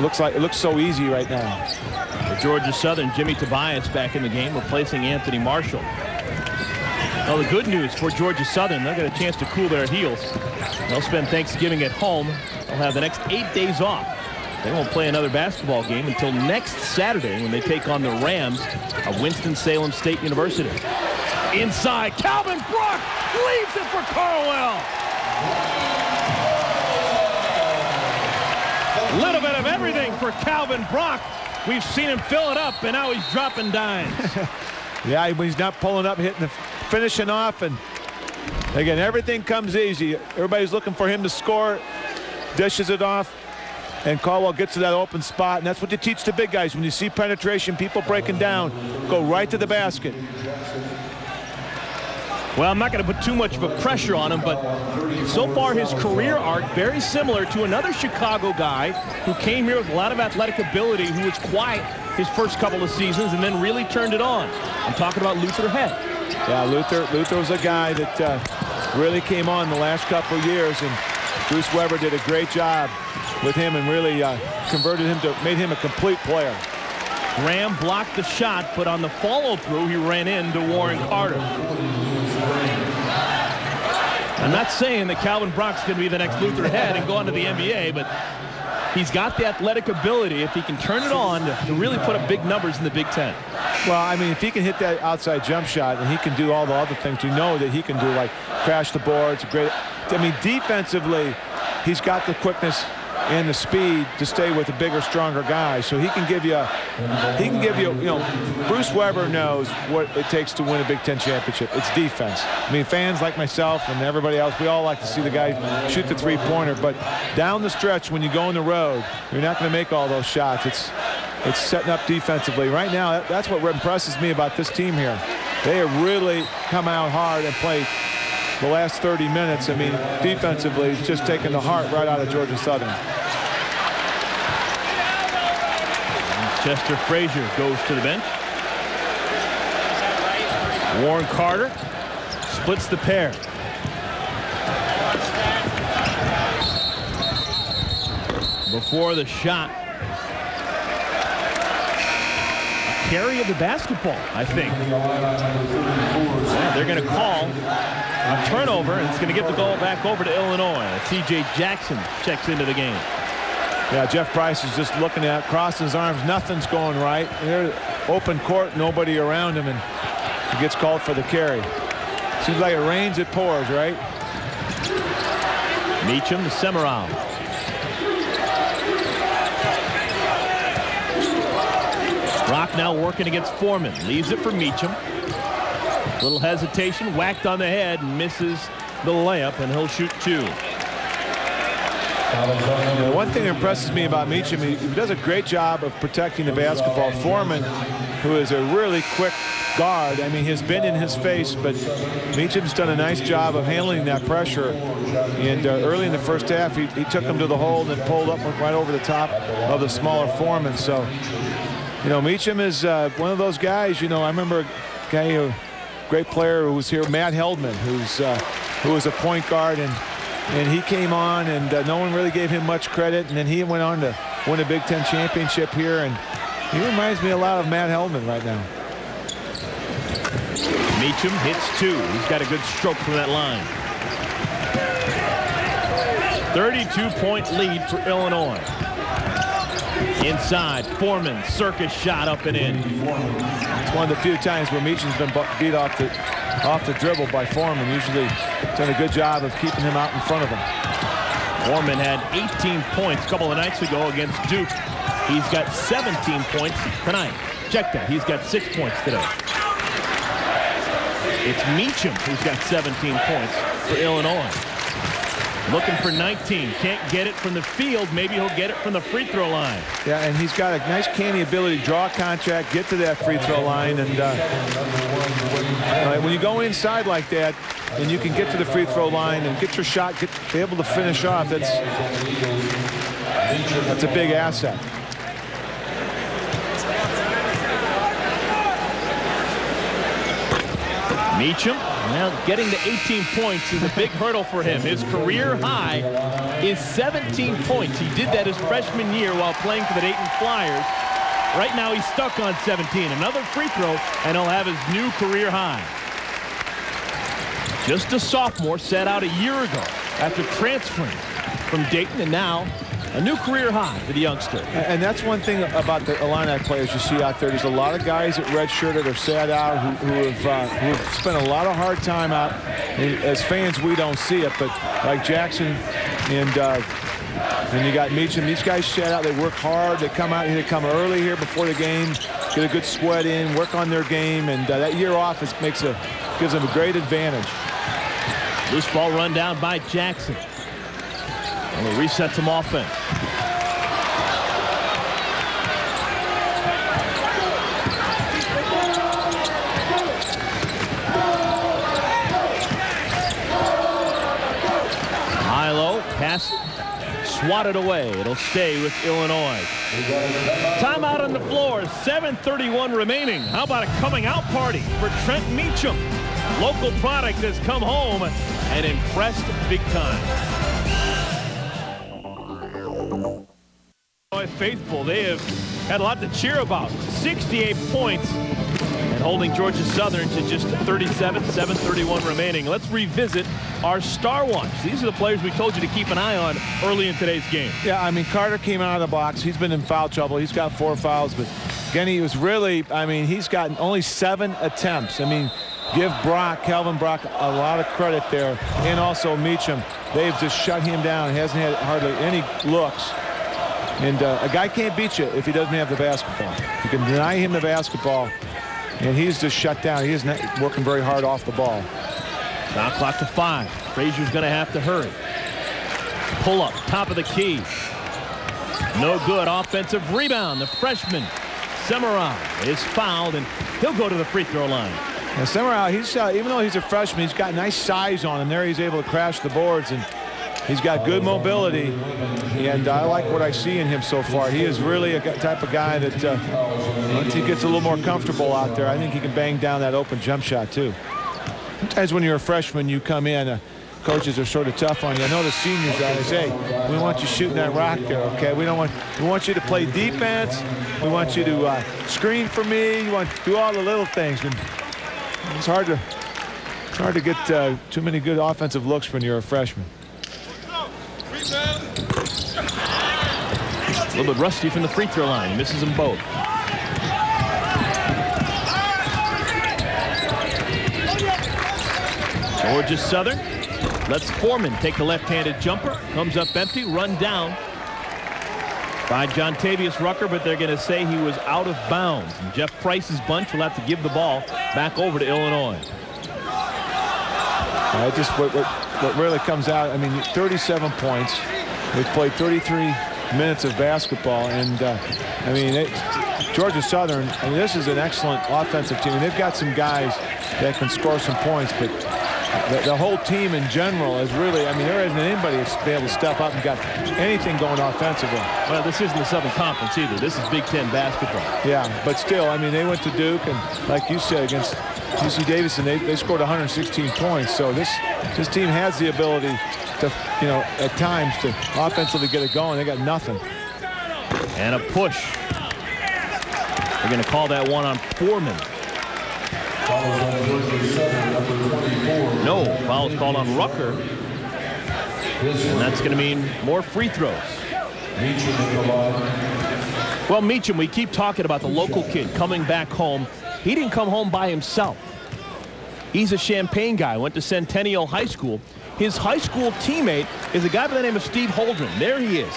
looks so easy right now. For Georgia Southern, Jimmy Tobias back in the game, replacing Anthony Marshall. Well, the good news for Georgia Southern, they'll get a chance to cool their heels. They'll spend Thanksgiving at home. They'll have the next 8 days off. They won't play another basketball game until next Saturday when they take on the Rams of Winston-Salem State University. Inside, Calvin Brock leaves it for Carwell. A little bit of everything for Calvin Brock. We've seen him fill it up, and now he's dropping dimes. Yeah, he's not pulling up, finishing off, and again, everything comes easy. Everybody's looking for him to score, dishes it off, and Caldwell gets to that open spot, and that's what you teach the big guys. When you see penetration, people breaking down, go right to the basket. Well, I'm not going to put too much of a pressure on him, but so far his career arc very similar to another Chicago guy who came here with a lot of athletic ability, who was quiet his first couple of seasons and then really turned it on. I'm talking about Luther Head. Yeah, Luther was a guy that really came on the last couple of years, and Bruce Weber did a great job with him and really made him a complete player. Graham blocked the shot, but on the follow-through, he ran into Warren Carter. I'm not saying that Calvin Brock's going to be the next Luther Head and go on to the NBA, but he's got the athletic ability, if he can turn it on, to really put up big numbers in the Big Ten. Well, I mean, if he can hit that outside jump shot and he can do all the other things we know that he can do, like crash the boards, great. I mean, defensively, he's got the quickness and the speed to stay with a bigger, stronger guy. So he can give you, you know, Bruce Weber knows what it takes to win a Big Ten championship. It's defense. I mean, fans like myself and everybody else, we all like to see the guy shoot the three-pointer. But down the stretch, when you go on the road, you're not going to make all those shots. It's setting up defensively. Right now, that's what impresses me about this team here. They have really come out hard and played the last 30 minutes. I mean, defensively, it's just taking the heart right out of Georgia Southern. Chester Frazier goes to the bench. Warren Carter splits the pair. Before the shot. A carry of the basketball, I think. Yeah, they're going to call a turnover, and it's going to get the ball back over to Illinois. T.J. Jackson checks into the game. Yeah, Jeff Price is just looking at, crossing his arms. Nothing's going right. They're open court, nobody around him, and he gets called for the carry. Seems like it rains, it pours, right? Meacham to Semerau. Brock now working against Foreman. Leaves it for Meacham. Little hesitation, whacked on the head, and misses the layup, and he'll shoot two. One thing that impresses me about Meacham, he does a great job of protecting the basketball. Foreman, who is a really quick guard, I mean, has been in his face, but Meacham's done a nice job of handling that pressure. And early in the first half, he took him to the hole and pulled up right over the top of the smaller Foreman. So, you know, Meacham is one of those guys. You know, I remember a guy, a great player who was here, Matt Heldman, who was a point guard, and he came on, and no one really gave him much credit, and then he went on to win a Big Ten championship here, and he reminds me a lot of Matt Heldman right now. Meacham hits two. He's got a good stroke from that line. 32-point lead for Illinois. Inside, Foreman, circus shot up and in. It's one of the few times where Meacham's been beat off the dribble by Foreman. Usually done a good job of keeping him out in front of him. Foreman had 18 points a couple of nights ago against Duke. He's got 17 points tonight. Check that. He's got 6 points today. It's Meacham who's got 17 points for Illinois. Looking for 19. Can't get it from the field. Maybe he'll get it from the free throw line. Yeah, and he's got a nice canny ability to draw contact, get to that free throw line, and when you go inside like that and you can get to the free throw line and get your shot, be able to finish off, that's a big asset. Meacham, now getting to 18 points is a big hurdle for him. His career high is 17 points. He did that his freshman year while playing for the Dayton Flyers. Right now he's stuck on 17. Another free throw, and he'll have his new career high. Just a sophomore, set out a year ago after transferring from Dayton, and now a new career high for the youngster. And that's one thing about the Illini players you see out there. There's a lot of guys that redshirted or sat out who have spent a lot of hard time out. And as fans, we don't see it, but like Jackson and you got Meacham. These guys sat out. They work hard. They come out here. They come early here before the game, get a good sweat in, work on their game, and that year off gives them a great advantage. Loose ball run down by Jackson. And we'll reset some offense. High-low, pass swatted away. It'll stay with Illinois. Timeout on the floor. 7:31 remaining. How about a coming-out party for Trent Meacham? Local product has come home and impressed big time. Faithful, they have had a lot to cheer about. 68 points and holding Georgia Southern to just 37, 7:31 remaining. Let's revisit our Star Watch. These are the players we told you to keep an eye on early in today's game. Yeah, I mean, Carter came out of the box. He's been in foul trouble. He's got 4 fouls, but again, he was really, I mean, he's gotten only 7 attempts. I mean, give Calvin Brock a lot of credit there, and also Meacham. They've just shut him down. He hasn't had hardly any looks. And a guy can't beat you if he doesn't have the basketball. You can deny him the basketball, and he's just shut down. He isn't working very hard off the ball. Shot clock to 5. Frazier's going to have to hurry. Pull up, top of the key. No good. Offensive rebound. The freshman, Semerau, is fouled, and he'll go to the free throw line. Now, Semerau, he's even though he's a freshman, he's got nice size on him. There he's able to crash the boards, and he's got good mobility, and I like what I see in him so far. He is really a type of guy that once he gets a little more comfortable out there, I think he can bang down that open jump shot too. Sometimes when you're a freshman, you come in, coaches are sort of tough on you. I know the seniors are. They say, hey, we want you shooting that rock there, okay? We want you to play defense. We want you to screen for me. You want to do all the little things. And it's hard to get too many good offensive looks when you're a freshman. A little bit rusty from the free throw line. Misses them both. Georgia Southern lets Foreman take the left-handed jumper. Comes up empty, run down by John Tavius Rucker, but they're going to say he was out of bounds. And Jeff Price's bunch will have to give the ball back over to Illinois. Just what really comes out, I mean, 37 points. We've played 33 minutes of basketball, and I mean, Georgia Southern, I mean, this is an excellent offensive team. And they've got some guys that can score some points, but the whole team in general is really, I mean, there isn't anybody that's been able to step up and got anything going offensively. Well, this isn't the Southern Conference either. This is Big Ten basketball. Yeah, but still, I mean, they went to Duke, and like you said, against UC Davis, and they scored 116 points. So this team has the ability to, you know, at times to offensively get it going. They got nothing. And a push. They're going to call that one on Foreman. No, foul's called on Rucker. And that's going to mean more free throws. Well, Meacham, we keep talking about the local kid coming back home. He didn't come home by himself. He's a Champaign guy, went to Centennial High School. His high school teammate is a guy by the name of Steve Holdren. There he is.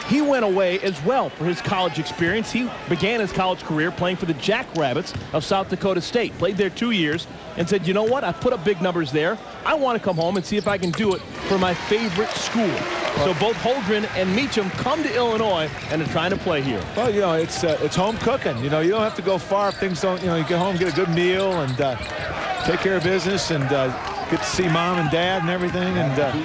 He went away as well for his college experience. He began his college career playing for the Jackrabbits of South Dakota State. Played there 2 years and said, you know what? I put up big numbers there. I want to come home and see if I can do it for my favorite school. So both Holdren and Meacham come to Illinois and are trying to play here. Well, you know, it's home cooking. You know, you don't have to go far if things don't, you know, you get home, get a good meal, and take care of business, and get to see mom and dad and everything. And,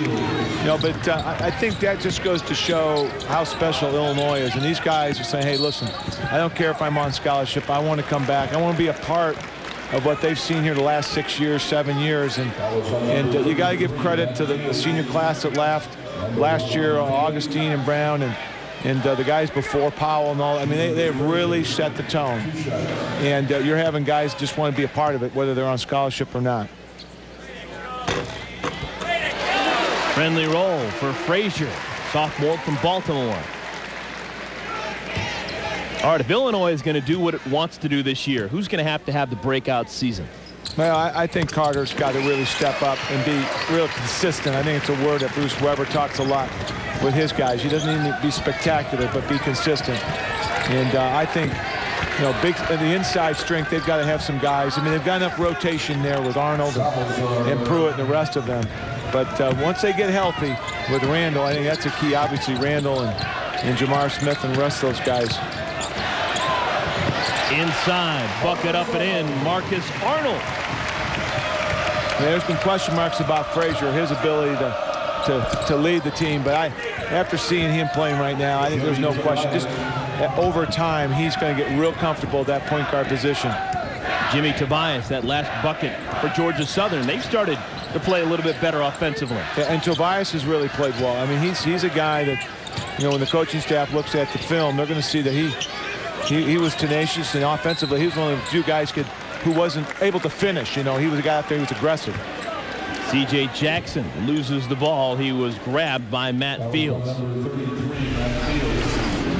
you know, but I think that just goes to show how special Illinois is. And these guys are saying, hey, listen, I don't care if I'm on scholarship. I want to come back. I want to be a part of what they've seen here the last 6 years, 7 years. And you got to give credit to the senior class that left last year, Augustine and Brown, and the guys before, Powell and all. I mean, they've really set the tone. And you're having guys just want to be a part of it, whether they're on scholarship or not. Friendly roll for Frazier, sophomore from Baltimore. All right, if Illinois is going to do what it wants to do this year, who's going to have the breakout season? Well, I think Carter's got to really step up and be real consistent. I think it's a word that Bruce Weber talks a lot with his guys. He doesn't need to be spectacular, but be consistent. And I think, you know, the inside strength, they've got to have some guys. I mean, they've got enough rotation there with Arnold and Pruitt and the rest of them. But once they get healthy with Randall, I think that's a key. Obviously, Randall and Jamar Smith and the rest of those guys. Inside, bucket up and in, Marcus Arnold. There's been question marks about Frazier, his ability to lead the team, but after seeing him playing right now, I think there's no question. Just over time, he's going to get real comfortable at that point guard position. Jimmy Tobias, that last bucket for Georgia Southern. They've started to play a little bit better offensively. Yeah, and Tobias has really played well. I mean, he's a guy that, you know, when the coaching staff looks at the film, they're going to see that he was tenacious, and offensively, he was one of the few guys who wasn't able to finish. You know, he was a guy out there who was aggressive. C.J. Jackson loses the ball. He was grabbed by Matt Fields.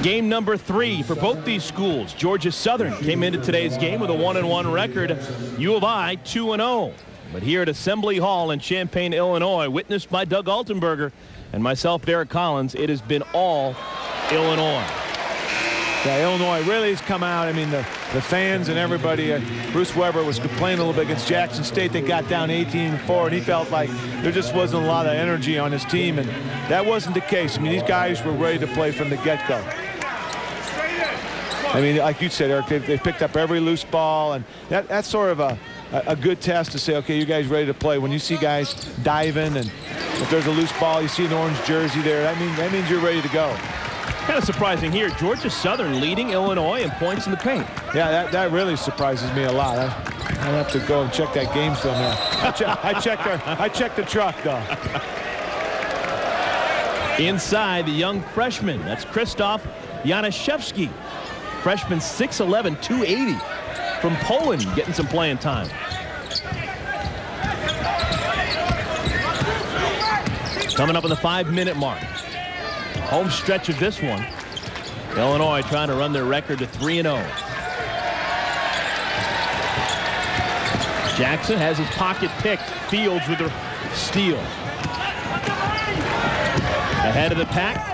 Game number 3 for both these schools. Georgia Southern came into today's game with a 1-1 record. U of I 2-0. But here at Assembly Hall in Champaign, Illinois, witnessed by Doug Altenberger and myself, Derek Collins, it has been all Illinois. Yeah, Illinois really has come out. I mean, the fans and everybody. Bruce Weber was complaining a little bit against Jackson State. They got down 18-4, and he felt like there just wasn't a lot of energy on his team, and that wasn't the case. I mean, these guys were ready to play from the get-go. I mean, like you said, Eric, they've picked up every loose ball, and that's sort of a good test to say, okay, you guys ready to play. When you see guys diving, and if there's a loose ball, you see an orange jersey there, that means you're ready to go. Kind of surprising here, Georgia Southern leading Illinois in points in the paint. Yeah, that really surprises me a lot. I have to go and check that game film there. I checked the truck, though. Inside, the young freshman, that's Krzysztof Janaszewski. Freshman 6'11", 280 from Poland, getting some playing time. Coming up on the 5-minute mark. Home stretch of this one. Illinois trying to run their record to 3-0. Jackson has his pocket picked. Fields with a steal. Ahead of the pack.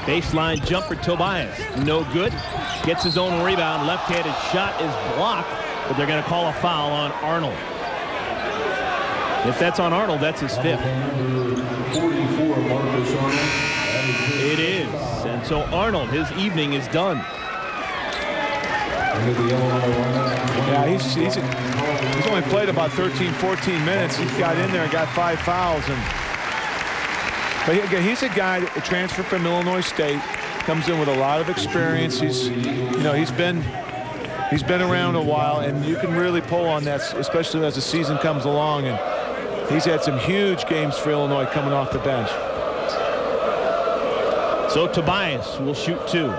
Baseline jumper, Tobias. No good. Gets his own rebound. Left-handed shot is blocked, but they're going to call a foul on Arnold. If that's on Arnold, that's his 5th. 44, Marcus Arnold. It is. And so Arnold, his evening is done. Yeah, he's only played about 13, 14 minutes. He's got in there and got 5 fouls. But again, he's a guy that transferred from Illinois State, comes in with a lot of experience. He's been around a while, and you can really pull on that, especially as the season comes along. And he's had some huge games for Illinois coming off the bench. So Tobias will shoot 2. All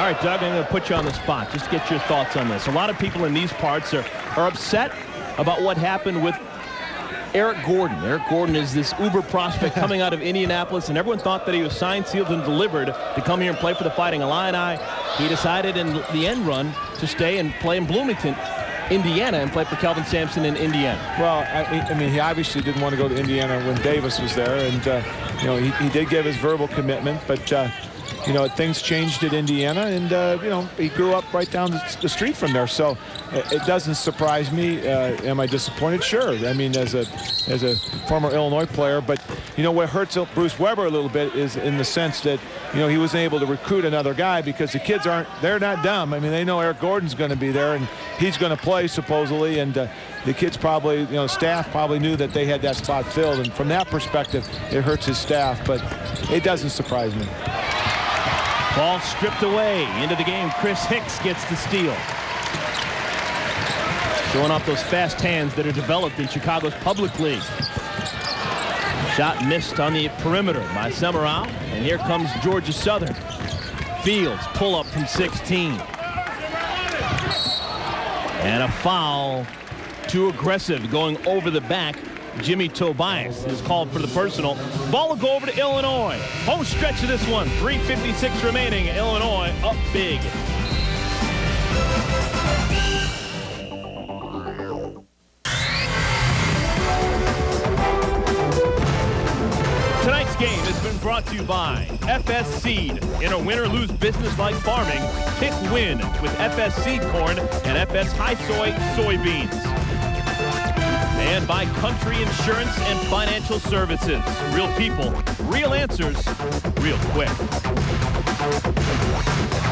right, Doug, I'm going to put you on the spot just to get your thoughts on this. A lot of people in these parts are upset about what happened with Eric Gordon. Eric Gordon is this uber prospect coming out of Indianapolis, and everyone thought that he was signed, sealed, and delivered to come here and play for the Fighting Illini. He decided in the end run to stay and play in Bloomington, Indiana, and play for Kelvin Sampson in Indiana. Well, I mean, he obviously didn't want to go to Indiana when Davis was there, and he did give his verbal commitment, but things changed at Indiana, and he grew up right down the street from there. So it doesn't surprise me. Am I disappointed? Sure. I mean, as a former Illinois player, but what hurts Bruce Weber a little bit is in the sense that he wasn't able to recruit another guy because the kids they're not dumb. I mean, they know Eric Gordon's going to be there and he's going to play supposedly, and the kids probably, staff probably knew that they had that spot filled, and from that perspective, it hurts his staff, but it doesn't surprise me. Ball stripped away into the game. Chris Hicks gets the steal. Showing off those fast hands that are developed in Chicago's public league. Shot missed on the perimeter by Summerall. And here comes Georgia Southern. Fields pull up from 16. And a foul. Too aggressive going over the back. Jimmy Tobias is called for the personal. Ball will go over to Illinois. Home stretch of this one. 3:56 remaining. Illinois up big. Tonight's game has been brought to you by FS Seed. In a win or lose business like farming, pick win with FS Seed corn and FS High Soy soybeans. And by Country Insurance and Financial Services. Real people, real answers, real quick.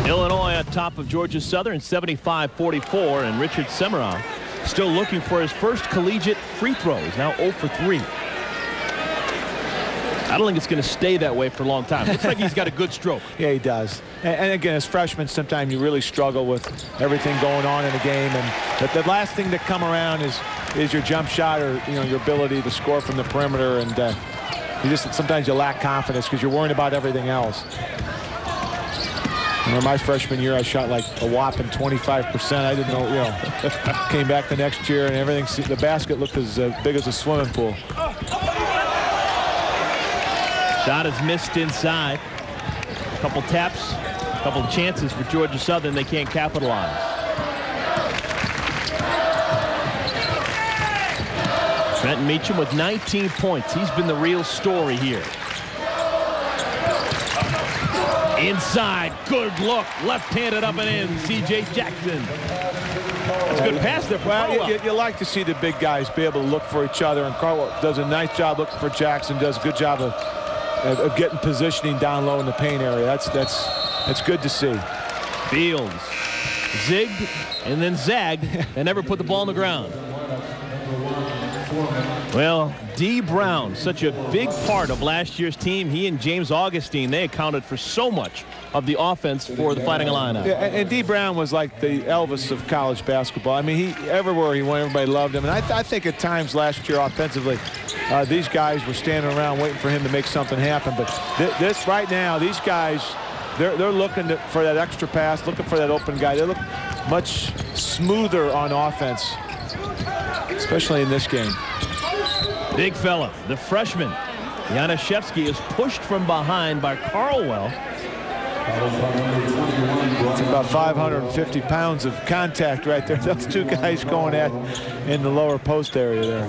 Illinois on top of Georgia Southern, 75-44, and Richard Summerall still looking for his first collegiate free throw. He's now 0 for 3. I don't think it's going to stay that way for a long time. Looks like he's got a good stroke. Yeah, he does. And again, as freshmen, sometimes you really struggle with everything going on in a game. But the last thing to come around is your jump shot, or your ability to score from the perimeter. And sometimes you lack confidence because you're worrying about everything else. My freshman year, I shot like a whopping 25%. I didn't know, came back the next year and everything. The basket looked as big as a swimming pool. Shot is missed inside. A couple taps, a couple of chances for Georgia Southern. They can't capitalize. Trenton Meacham with 19 points. He's been the real story here. Inside, good look, left-handed up and in, C.J. Jackson. That's a good pass there for Carwell. You like to see the big guys be able to look for each other, and Carwell does a nice job looking for Jackson, does a good job of getting positioning down low in the paint area. That's good to see. Fields zigged and then zagged and never put the ball on the ground. Well, D. Brown, such a big part of last year's team. He and James Augustine, they accounted for so much of the offense for the Fighting Illini. Yeah, and D. Brown was like the Elvis of college basketball. I mean, everywhere he went, everybody loved him. And I think at times last year offensively, these guys were standing around waiting for him to make something happen. But this right now, these guys, they're looking for that extra pass, looking for that open guy. They look much smoother on offense, especially in this game. Big fella, the freshman, Janaszewski, is pushed from behind by Carwell. It's about 550 pounds of contact right there. Those two guys going at in the lower post area there.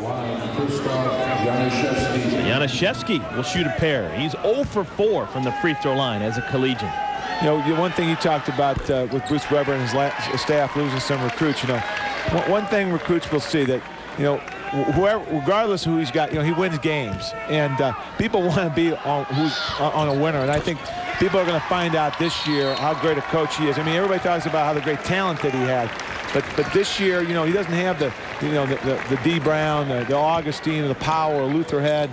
Janaszewski will shoot a pair. He's 0 for 4 from the free throw line as a collegian. One thing you talked about with Bruce Weber and his staff losing some recruits, one thing recruits will see that, whoever, regardless of who he's got, he wins games, and people want to be on a winner. And I think people are going to find out this year how great a coach he is. I mean, everybody talks about how the great talent that he had, but this year, he doesn't have the D. Brown, the Augustine, the Powell, Luther Head.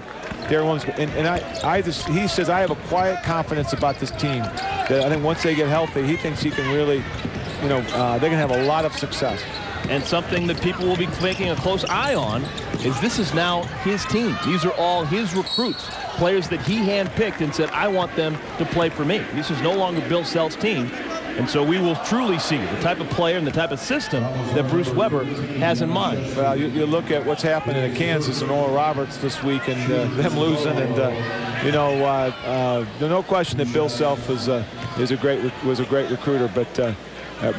He says I have a quiet confidence about this team that I think once they get healthy, he thinks he can really, they can have a lot of success. And something that people will be taking a close eye on is this is now his team. These are all his recruits, players that he handpicked and said, I want them to play for me. This is no longer Bill Self's team. And so we will truly see the type of player and the type of system that Bruce Weber has in mind. Well, you look at what's happening at Kansas and Oral Roberts this week and them losing. And, there's no question that Bill Self was a great recruiter. But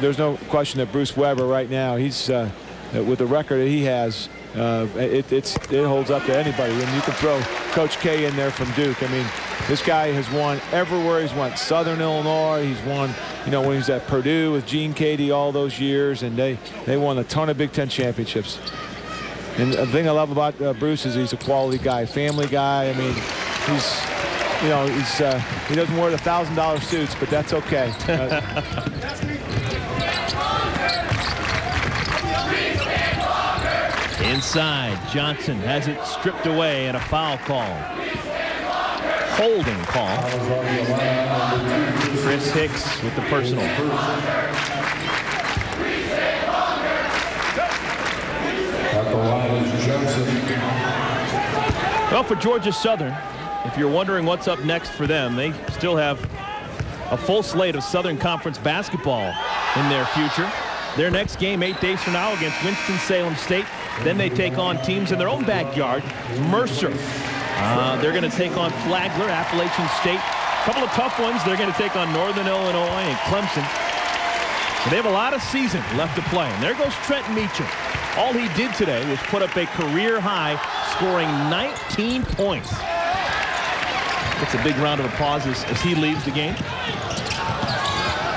there's no question that Bruce Weber right now, he's with the record that he has, it holds up to anybody. And you can throw Coach K in there from Duke. I mean, this guy has won everywhere he's went. Southern Illinois, he's won, when he was at Purdue with Gene Cady all those years, and they won a ton of Big Ten championships. And the thing I love about Bruce is he's a quality guy, family guy. I mean, he doesn't wear the $1,000 suits, but that's okay. Inside, Johnson has it stripped away and a foul call. Holding call. Chris Hicks with the personal. Well, for Georgia Southern, if you're wondering what's up next for them, they still have a full slate of Southern Conference basketball in their future. Their next game 8 days from now against Winston-Salem State. Then they take on teams in their own backyard. Mercer. They're going to take on Flagler, Appalachian State. A couple of tough ones. They're going to take on Northern Illinois and Clemson. So they have a lot of season left to play. And there goes Trenton Meacham. All he did today was put up a career high, scoring 19 points. It's a big round of applause as he leaves the game.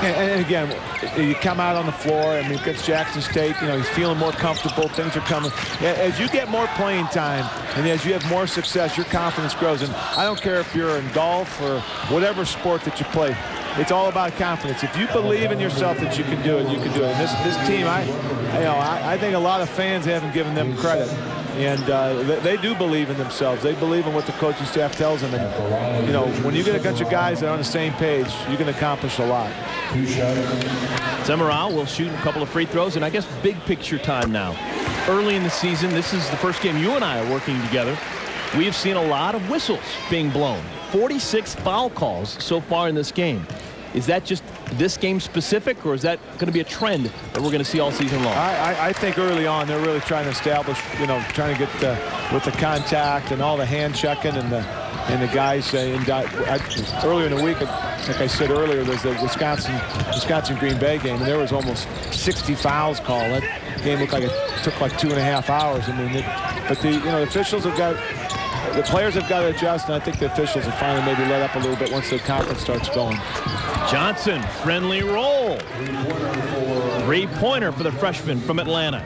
And again, you come out on the floor. I mean, against Jackson State, he's feeling more comfortable. Things are coming. As you get more playing time and as you have more success, your confidence grows. And I don't care if you're in golf or whatever sport that you play. It's all about confidence. If you believe in yourself that you can do it, you can do it. And this team, I think a lot of fans haven't given them credit. And they do believe in themselves. They believe in what the coaching staff tells them. And, when you get a bunch of guys that are on the same page, you can accomplish a lot. Semaral will shoot a couple of free throws, and I guess big picture time now. Early in the season, this is the first game you and I are working together. We have seen a lot of whistles being blown. 46 foul calls so far in this game. Is that just this game specific, or is that going to be a trend that we're going to see all season long? I think early on they're really trying to establish, trying to get with the contact and all the hand checking and the guys. Earlier in the week, like I said earlier, there's the Wisconsin Green Bay game, and there was almost 60 fouls called. That game looked like it took like 2.5 hours. I mean, but the officials have got. The players have got to adjust, and I think the officials have finally maybe let up a little bit once the conference starts going. Johnson, friendly roll. Three-pointer for the freshman from Atlanta.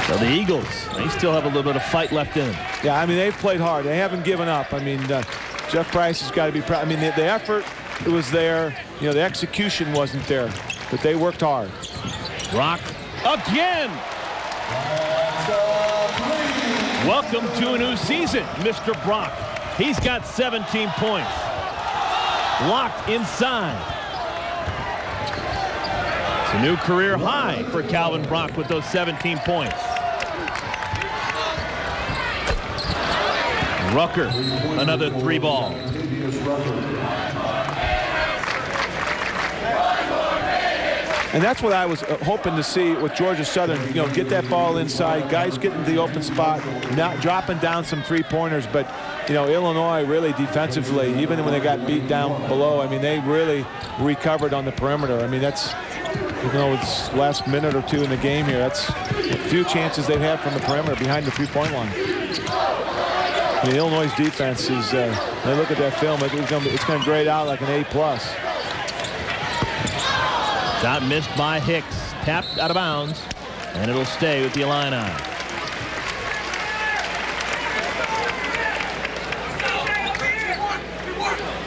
So the Eagles, they still have a little bit of fight left in them. Yeah, I mean, they've played hard. They haven't given up. I mean, Jeff Price has got to be proud. I mean, the effort, it was there. The execution wasn't there, but they worked hard. Brock again. Welcome to a new season, Mr. Brock. He's got 17 points. Locked inside. It's a new career high for Calvin Brock with those 17 points. Rucker, another three ball. And that's what I was hoping to see with Georgia Southern, get that ball inside, guys getting the open spot, not dropping down some three-pointers. But, Illinois really defensively, even when they got beat down below, I mean, they really recovered on the perimeter. I mean, that's, it's last minute or two in the game here. That's a few chances they've had from the perimeter behind the three-point line. I mean, Illinois' defense is, they look at that film, it's going to grade out like an A+. Shot missed by Hicks, tapped out of bounds, and it'll stay with the Illini.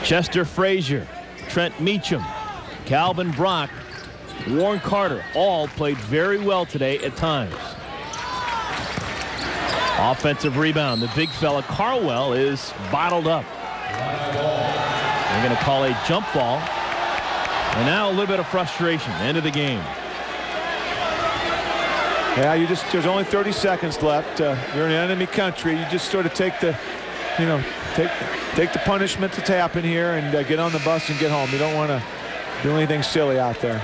Chester Frazier, Trent Meacham, Calvin Brock, Warren Carter all played very well today at times. Offensive rebound. The big fella Carwell is bottled up. They're going to call a jump ball. And now a little bit of frustration. End of the game. Yeah, there's only 30 seconds left. You're in enemy country. You just sort of take the, take the punishment that's happened here and get on the bus and get home. You don't want to do anything silly out there.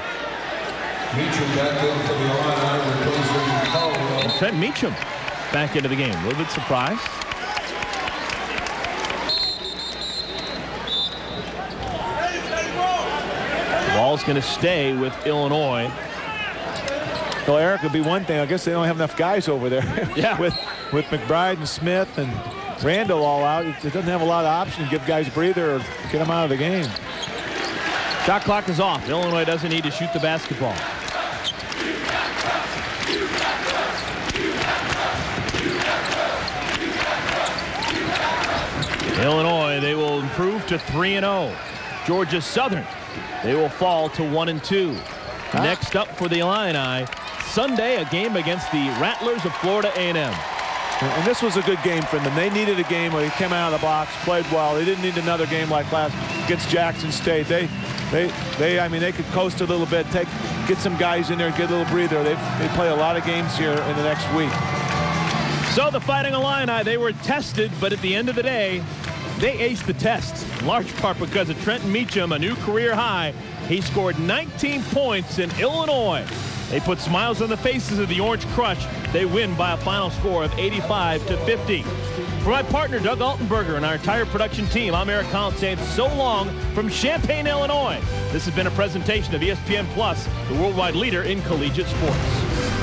Meacham back in for the Illini, replacing Carwell. And Trent Meacham back into the game. A little bit surprised. Ball's going to stay with Illinois. Well, Eric, would be one thing. I guess they don't have enough guys over there. Yeah. with McBride and Smith and Randall all out. It doesn't have a lot of options to give guys a breather or get them out of the game. Shot clock is off. Illinois doesn't need to shoot the basketball. Illinois, they will improve to 3-0. Georgia Southern, they will fall to 1-2. Next up for the Illini, Sunday, a game against the Rattlers of Florida A&M. And this was a good game for them. They needed a game where they came out of the box, played well. They didn't need another game like last against Jackson State. I mean, they could coast a little bit, get some guys in there, get a little breather. They play a lot of games here in the next week. So the Fighting Illini, they were tested, but at the end of the day, they aced the test, in large part because of Trenton Meacham, a new career high. He scored 19 points in Illinois. They put smiles on the faces of the Orange Crush. They win by a final score of 85-50. For my partner, Doug Altenberger, and our entire production team, I'm Eric Collins saying so long from Champaign, Illinois. This has been a presentation of ESPN Plus, the worldwide leader in collegiate sports.